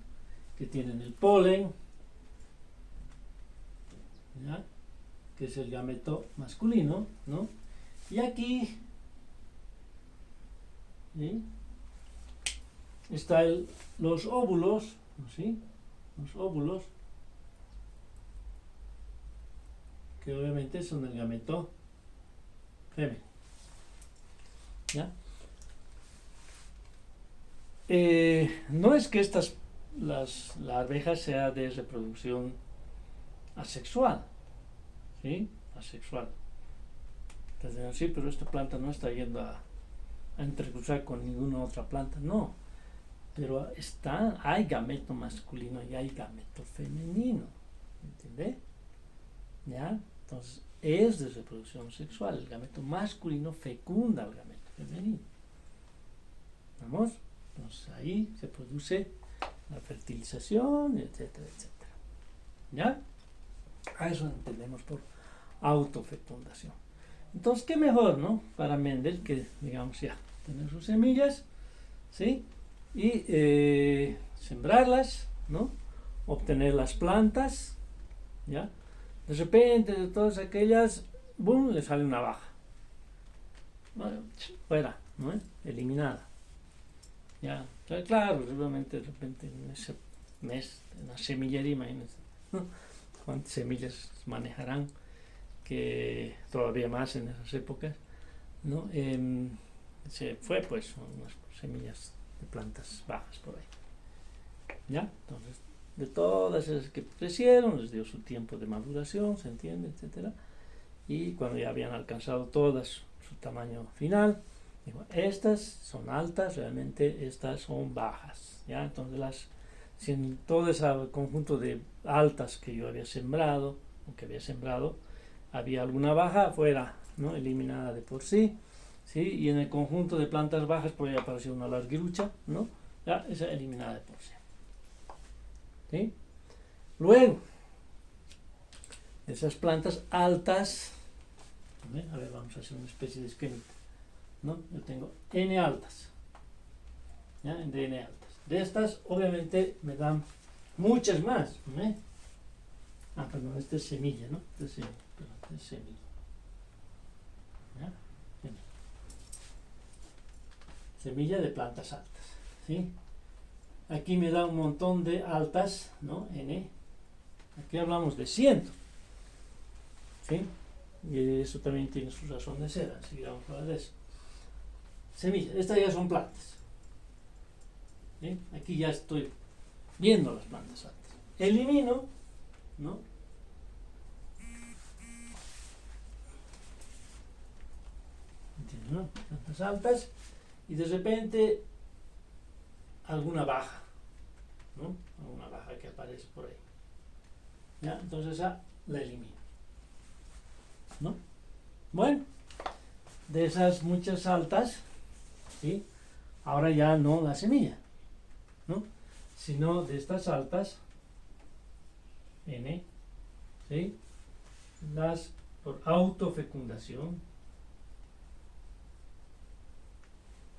Que tienen el polen, ¿ya? Que es el gameto masculino, ¿no? Y aquí, ¿sí? Están los óvulos, ¿sí? Los óvulos, que obviamente son el gameto femenino, ¿ya? No es que la arveja sea de reproducción asexual, ¿sí? Asexual. Entonces, sí, pero esta planta no está yendo a entrecruzar con ninguna otra planta, no. Pero hay gameto masculino y hay gameto femenino, ¿entiendes? ¿Ya? Entonces, es de reproducción sexual. El gameto masculino fecunda al gameto femenino. ¿Vamos? Entonces, ahí se produce la fertilización, etcétera, etcétera. ¿Ya? A eso entendemos por autofecundación. Entonces, ¿qué mejor, no? Para Mendel que, digamos, ya, tener sus semillas, ¿sí? Y sembrarlas, ¿no? Obtener las plantas, ¿ya? De repente, de todas aquellas, ¡boom!, le sale una baja. Bueno, fuera, ¿no? Eliminada. Ya, claro, seguramente de repente en ese mes, en la semillería, imagínense, ¿no? Cuántas semillas manejarán, que todavía más en esas épocas, ¿no? Se fue pues unas semillas de plantas bajas por ahí, ¿ya? Entonces, de todas esas que crecieron, les dio su tiempo de maduración, se entiende, etcétera, y cuando ya habían alcanzado todas su tamaño final, digo, estas son altas, realmente estas son bajas, ¿ya? Entonces si en todo ese conjunto de altas que yo había sembrado, o que había sembrado, había alguna baja, fuera, ¿no? Eliminada de por sí, ¿sí? Y en el conjunto de plantas bajas podría aparecer una larguirucha, ¿no? Ya, esa eliminada de por sí. ¿Sí? Luego, esas plantas altas, a ver, vamos a hacer una especie de esquema, ¿no? Yo tengo N altas, ¿ya? De N altas. De estas, obviamente, me dan muchas más, ¿no? Perdón, esta es semilla, ¿no? Esta es semilla. ¿Ya? Semilla de plantas altas, ¿sí? Aquí me da un montón de altas, ¿no? N. Aquí hablamos de 100, ¿sí? Y eso también tiene su razón de ser, así que vamos a hablar de eso. Semillas, estas ya son plantas, ¿sí? Aquí ya estoy viendo las plantas altas. Elimino, ¿no? ¿Entiendes, no? Plantas altas y de repente alguna baja, ¿no? Alguna baja que aparece por ahí. ¿Ya? Entonces esa la elimino, ¿no? Bueno, de esas muchas altas, ¿sí? Ahora ya no la semilla, ¿no? Sino de estas altas, N, ¿sí? Las por autofecundación,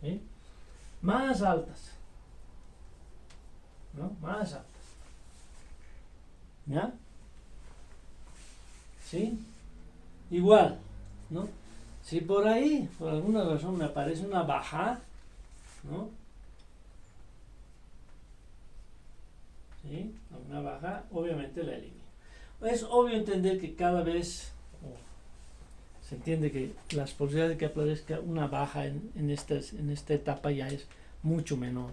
¿sí? Más altas, ¿no? Más altas, ¿ya? ¿Sí? Igual, ¿no? Si por ahí, por alguna razón, me aparece una baja, ¿no? ¿Sí? Una baja, obviamente la elimino. Es obvio entender que cada vez se entiende que las posibilidades de que aparezca una baja en esta etapa ya es mucho menor.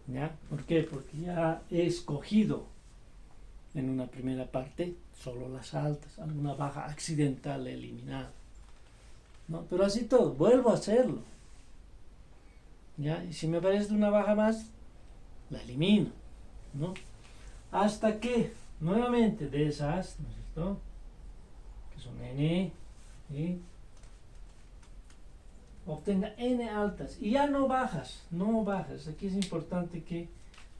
¿Ya? ¿Por qué? Porque ya he escogido en una primera parte solo las altas, alguna baja accidental eliminada, ¿no? Pero así todo, vuelvo a hacerlo, ¿ya? Y si me aparece una baja más, la elimino, ¿no? Hasta que nuevamente de esas, ¿no es cierto?, que son N, ¿sí?, obtenga N altas y ya no bajas, aquí es importante que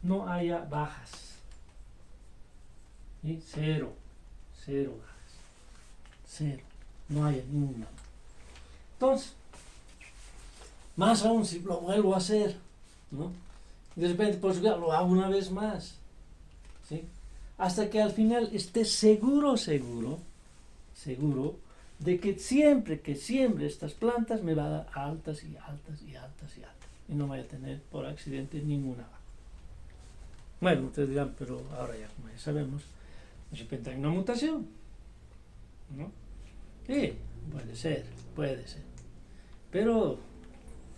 no haya bajas, ¿sí? Cero bajas, cero, no haya ninguna. Entonces, más aún si lo vuelvo a hacer, ¿no? Y de repente, pues lo hago una vez más, ¿sí? hasta que al final esté seguro de que siempre que siembre estas plantas me va a dar altas y altas y altas y altas. Y no voy a tener por accidente ninguna baja. Bueno, ustedes dirán, pero ahora ya, como ya sabemos, de repente hay una mutación, ¿no? Sí, puede ser. Pero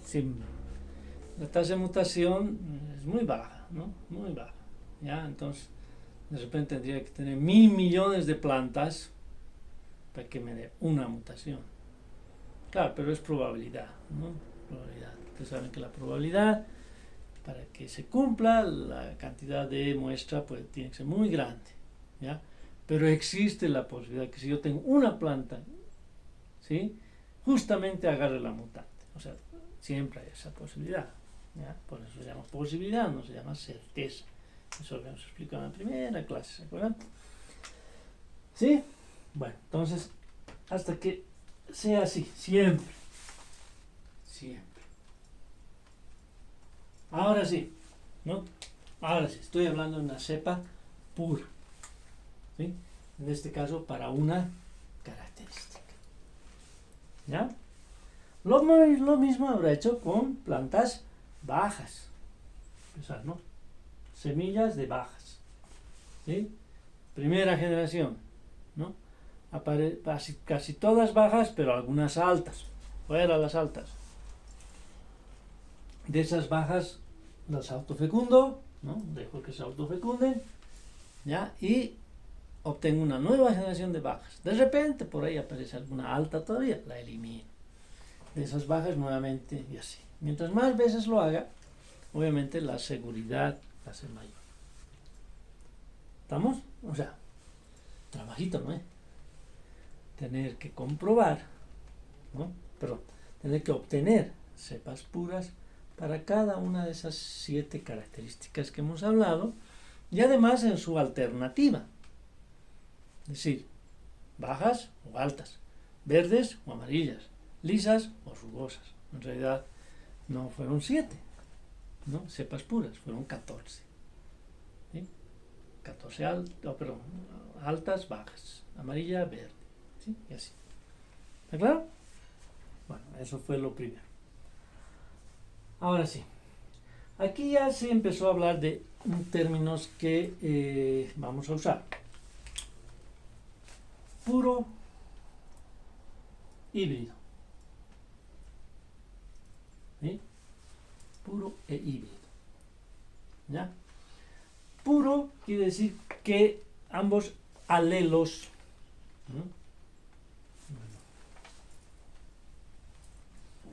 si la tasa de mutación es muy baja, ¿no? Muy baja. ¿Ya? Entonces, de repente tendría que tener 1.000 millones de plantas para que me dé una mutación. Claro, pero es probabilidad, ¿no? Probabilidad. Ustedes saben que la probabilidad, para que se cumpla, la cantidad de muestra pues tiene que ser muy grande, ¿ya? Pero existe la posibilidad que si yo tengo una planta, ¿sí?, justamente agarre la mutante. O sea, siempre hay esa posibilidad, ¿ya? Por eso se llama posibilidad, no se llama certeza. Eso lo habíamos explicado en la primera clase, ¿se acuerdan? ¿Sí? Bueno, entonces, hasta que sea así, siempre. Ahora sí, ¿no? Ahora sí, estoy hablando de una cepa pura, ¿sí? En este caso, para una característica. ¿Ya? Lo mismo habrá hecho con plantas bajas. ¿No? Semillas de bajas. ¿Sí? Primera generación, ¿no? Casi todas bajas, pero algunas altas. Fuera las altas. De esas bajas las autofecundo, ¿no? Dejo que se autofecunden, ¿ya? Y obtengo una nueva generación de bajas. De repente por ahí aparece alguna alta todavía, la elimino. De esas bajas nuevamente y así. Mientras más veces lo haga, obviamente la seguridad va a ser mayor. ¿Estamos? O sea, trabajito, ¿no? Tener que comprobar, ¿no? Perdón, tener que obtener cepas puras para cada una de esas 7 características que hemos hablado, y además en su alternativa. Es decir, bajas o altas, verdes o amarillas, lisas o rugosas. En realidad no fueron 7, ¿no? Cepas puras, fueron 14. ¿Sí? 14 altas, bajas, amarilla, verde, ¿sí? Y así. ¿Está claro? Bueno, eso fue lo primero. Ahora sí, aquí ya se empezó a hablar de términos que vamos a usar. Puro, híbrido. ¿Sí? Puro e híbrido. ¿Ya? Puro quiere decir que ambos alelos, ¿no?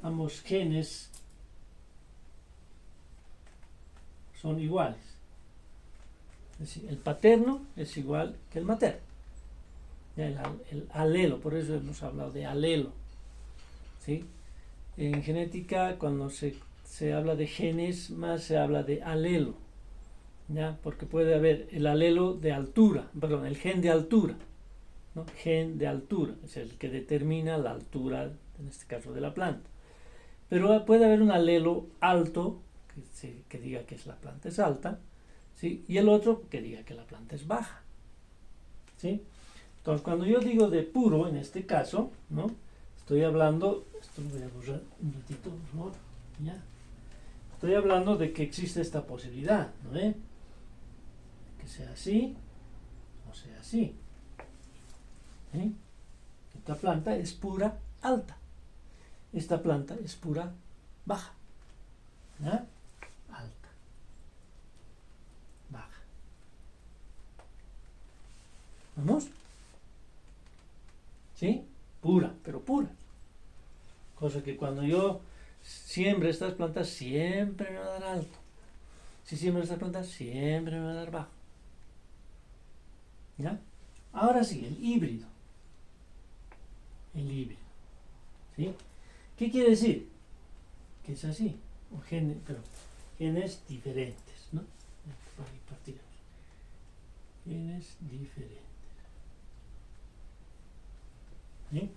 Ambos genes son iguales. Es decir, el paterno es igual que el materno. Ya el alelo, por eso hemos hablado de alelo. ¿Sí? En genética, cuando se habla de genes, más se habla de alelo. ¿Ya? Porque puede haber el alelo de altura, perdón, el gen de altura, ¿no? Gen de altura, es el que determina la altura, en este caso de la planta. Pero puede haber un alelo alto, que diga que la planta es alta, ¿sí? Y el otro que diga que la planta es baja. ¿Sí? Entonces, cuando yo digo de puro, en este caso, ¿no? Estoy hablando, esto lo voy a borrar un ratito, por favor, ya. Estoy hablando de que existe esta posibilidad, ¿no? Que sea así o sea así. ¿Sí? Esta planta es pura alta. Esta planta es pura baja. ¿Ya? Alta. Baja. ¿Vamos? ¿Sí? Pura, pero pura. Cosa que cuando yo siembre estas plantas, siempre me va a dar alto. Si siembro estas plantas, siempre me va a dar bajo. ¿Ya? Ahora sí, el híbrido. El híbrido. ¿Sí? ¿Qué quiere decir? Que es así. Genes diferentes, ¿no? Genes diferentes. ¿Sí?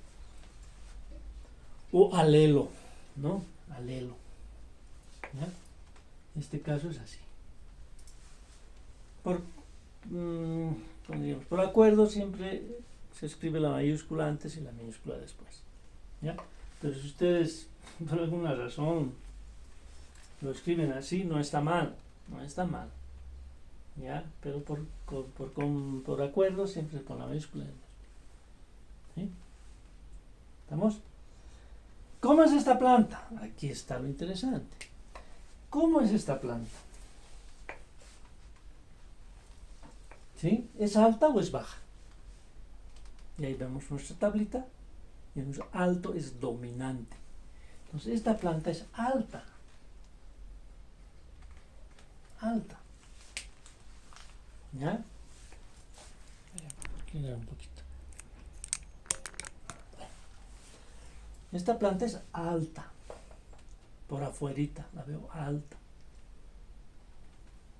O alelo, ¿no? Alelo. ¿Ya? En este caso es así. como digamos, por acuerdo siempre se escribe la mayúscula antes y la minúscula después, ¿ya? Pero si ustedes por alguna razón lo escriben así, no está mal, no está mal, ¿ya? Pero por acuerdo siempre con la mayúscula, ¿sí? ¿Estamos? ¿Cómo es esta planta? Aquí está lo interesante. ¿Cómo es esta planta? ¿Sí? ¿Es alta o es baja? Y ahí vemos nuestra tablita. Y vemos alto es dominante. Entonces esta planta es alta. Alta. ¿Ya? Aquí le da un poquito. Esta planta es alta. Por afuerita la veo alta.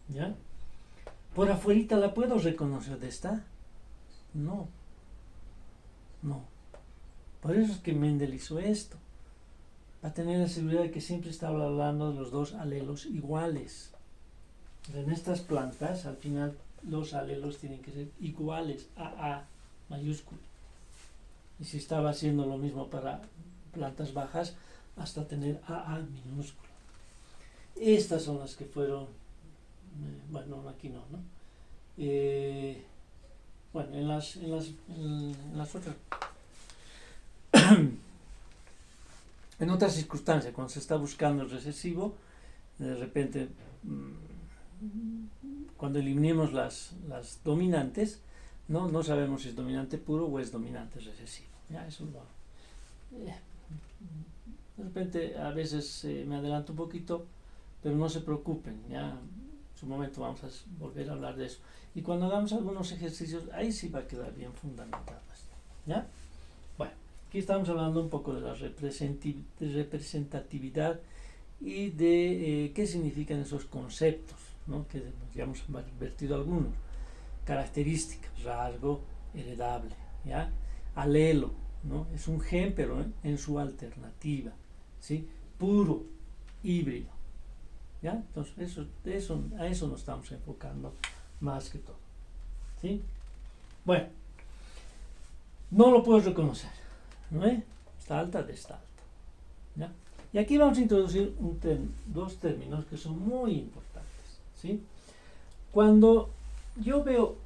¿Ya? Por afuerita la puedo reconocer de esta. No. No. Por eso es que Mendel hizo esto. Para tener la seguridad de que siempre estaba hablando de los dos alelos iguales. En estas plantas, al final, los alelos tienen que ser iguales, AA mayúscula. Y si estaba haciendo lo mismo para plantas bajas, hasta tener AA minúscula. Estas son las que fueron, bueno, aquí no, ¿no? Bueno, en las otras, en otras circunstancias, cuando se está buscando el recesivo, de repente, cuando eliminemos las dominantes, no sabemos si es dominante puro o es dominante recesivo. Ya, eso va. De repente, a veces me adelanto un poquito, pero no se preocupen, ya en su momento vamos a volver a hablar de eso. Y cuando hagamos algunos ejercicios, ahí sí va a quedar bien fundamentado esto, ¿ya? Bueno, aquí estamos hablando un poco de la representatividad y de qué significan esos conceptos, ¿no? Que ya hemos vertido algunos. Características, rasgo heredable, ¿ya? Alelo, ¿no? Es un gen, pero en su alternativa, ¿sí? Puro, híbrido, ¿ya? Entonces, a eso nos estamos enfocando más que todo, ¿sí? Bueno, no lo puedo reconocer, ¿no? Está alta de esta alta, ¿ya? Y aquí vamos a introducir dos términos que son muy importantes, ¿sí? Cuando yo veo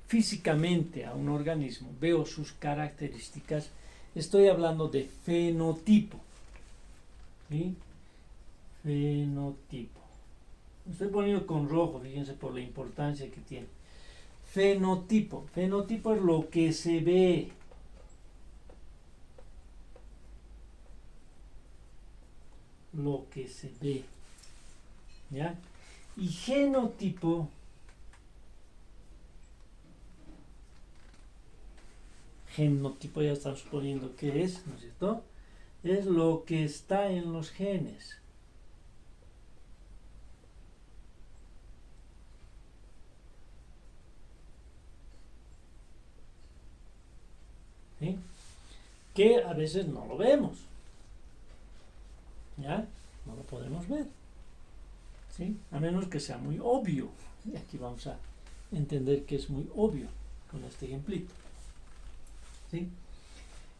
físicamente a un organismo, veo sus características, estoy hablando de fenotipo, ¿sí? Fenotipo. Estoy poniendo con rojo, fíjense por la importancia que tiene. Fenotipo. Fenotipo es lo que se ve. Lo que se ve. ¿Ya? Y genotipo ya están suponiendo que es, ¿no es cierto? Es lo que está en los genes. ¿Sí? Que a veces no lo vemos. ¿Ya? No lo podemos ver. ¿Sí? A menos que sea muy obvio. Y aquí vamos a entender que es muy obvio con este ejemplito. ¿Sí?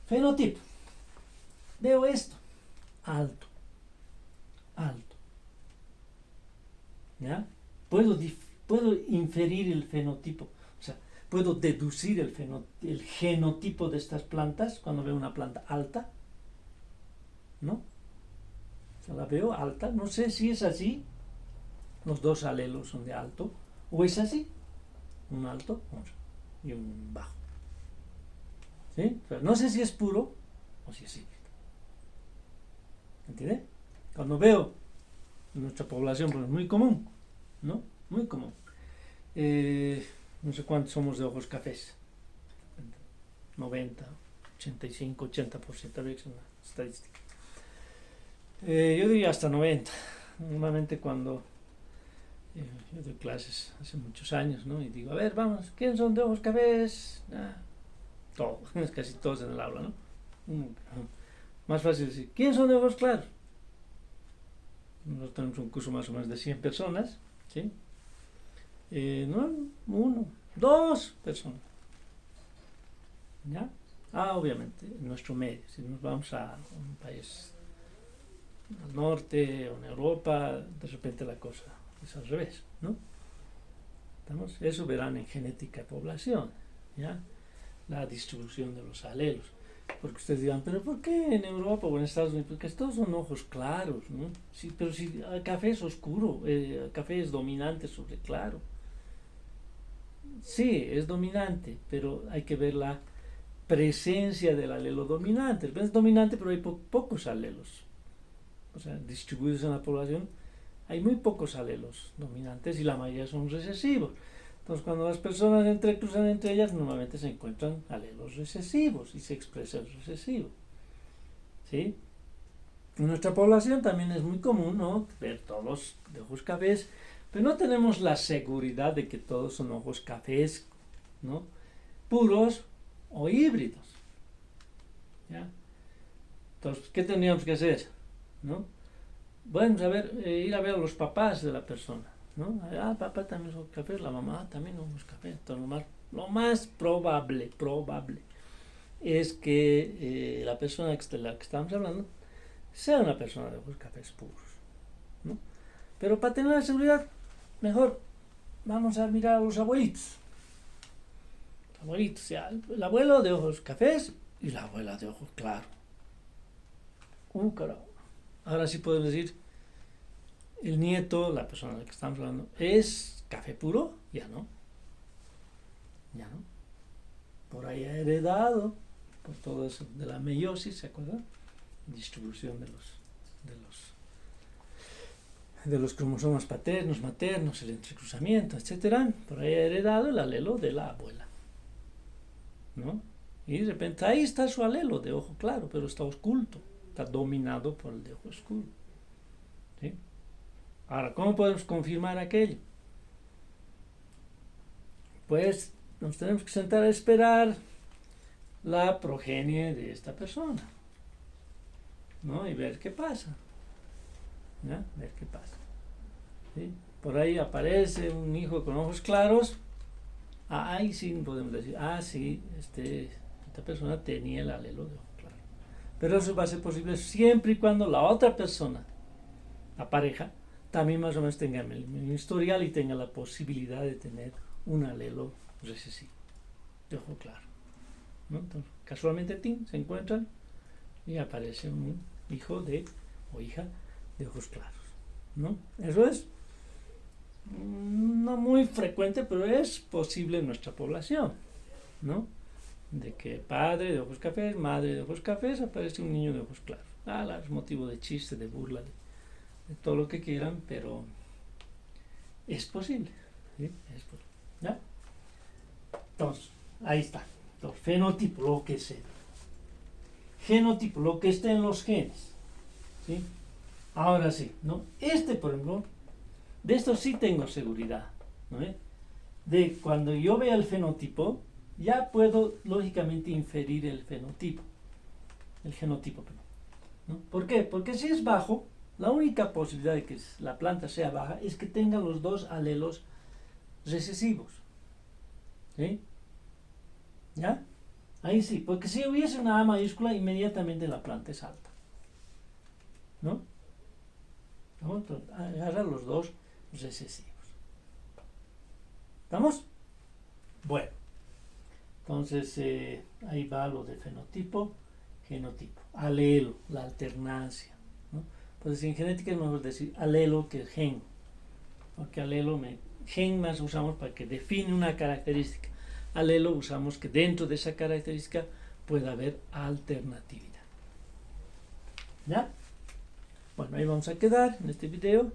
Fenotipo. Veo esto. Alto. Alto. ¿Ya? Puedo inferir el fenotipo. O sea, puedo deducir el genotipo de estas plantas cuando veo una planta alta. ¿No? O sea, la veo alta. No sé si es así. Los dos alelos son de alto. O es así. Un alto y un bajo. ¿Sí? O sea, no sé si es puro o si es híbrido. ¿Entiendes? Cuando veo en nuestra población, pues es muy común, ¿no? Muy común. No sé cuántos somos de ojos cafés. 90, 85, 80%, a ver que es una estadística. Yo diría hasta 90. Normalmente cuando yo doy clases hace muchos años, ¿no? Y digo, a ver, vamos, ¿quiénes son de ojos cafés? Todos, casi todos en el aula, ¿no? Más fácil decir, ¿quiénes son de ojos claros? nosotros tenemos un curso más o menos de 100 personas, ¿sí? No, 1, 2 personas, ¿ya? Obviamente, en nuestro medio, si nos vamos a un país al norte o en Europa, de repente la cosa es al revés, ¿no? Eso verán en genética de población, ¿ya? La distribución de los alelos. Porque ustedes dirán, pero ¿por qué en Europa o en Estados Unidos? Porque todos son ojos claros, ¿no? Sí, pero si el café es oscuro, el café es dominante sobre claro. Sí, es dominante, pero hay que ver la presencia del alelo dominante. Es dominante, pero hay pocos alelos. O sea, distribuidos en la población, hay muy pocos alelos dominantes y la mayoría son recesivos. Entonces, cuando las personas entrecruzan entre ellas, normalmente se encuentran alelos recesivos y se expresa el recesivo. ¿Sí? En nuestra población también es muy común, ¿no?, ver todos de ojos cafés, pero no tenemos la seguridad de que todos son ojos cafés, ¿no?, puros o híbridos. ¿Ya? Entonces, ¿qué tendríamos que hacer? ¿No? Bueno, ir a ver a los papás de la persona, ¿no? Papá también es ojos cafés, la mamá también es ojos cafés. Entonces, lo más probable es que la persona de la que estamos hablando sea una persona de ojos cafés puros, ¿no? Pero para tener la seguridad, mejor vamos a mirar a los abuelitos. Abuelitos, ya, el abuelo de ojos cafés y la abuela de ojos claros. Carajo. Ahora sí podemos decir, el nieto, la persona de la que estamos hablando, ¿es café puro? Ya no. Por ahí ha heredado, por todo eso de la meiosis, ¿se acuerdan? Distribución de los cromosomas paternos, maternos, el entrecruzamiento, etcétera. Por ahí ha heredado el alelo de la abuela, ¿no? Y de repente ahí está su alelo de ojo claro, pero está oculto, está dominado por el de ojo oscuro. ¿Sí? Ahora, ¿cómo podemos confirmar aquello? Pues nos tenemos que sentar a esperar la progenie de esta persona, ¿no? Y ver qué pasa. ¿Ya? Ver qué pasa. ¿Sí? Por ahí aparece un hijo con ojos claros. Ahí sí podemos decir, sí, esta persona tenía el alelo de ojo claro. Pero eso va a ser posible siempre y cuando la otra persona, la pareja, también más o menos tenga el mismo historial y tenga la posibilidad de tener un alelo recesivo de ojo claro, ¿no? Entonces, casualmente se encuentran y aparece un hijo o hija de ojos claros, ¿no? Eso es no muy frecuente, pero es posible en nuestra población, ¿no? De que padre de ojos cafés, madre de ojos cafés, aparece un niño de ojos claros. Es motivo de chiste, de burla, de todo lo que quieran, pero es posible, ¿sí? Es posible, ¿ya? Entonces, ahí está. Entonces, fenotipo, lo que sea. Genotipo, lo que esté en los genes, ¿sí? Ahora sí, ¿no? Por ejemplo, de esto sí tengo seguridad, ¿no? De cuando yo vea el fenotipo, ya puedo lógicamente inferir el genotipo, ¿no? ¿Por qué? Porque si es bajo, la única posibilidad de que la planta sea baja es que tenga los dos alelos recesivos, ¿sí? ¿Ya? Ahí sí, porque si hubiese una A mayúscula, inmediatamente la planta es alta, ¿no? Entonces, agarra los dos recesivos. ¿Estamos? Bueno, entonces ahí va lo de fenotipo, genotipo, alelo, la alternancia, ¿no? Entonces en genética es mejor decir alelo que gen, porque gen más usamos para que define una característica. Alelo usamos que dentro de esa característica pueda haber alternatividad. ¿Ya? Bueno, ahí vamos a quedar en este video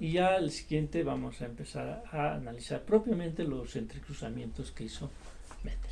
y ya el siguiente vamos a empezar a analizar propiamente los entrecruzamientos que hizo Mendel.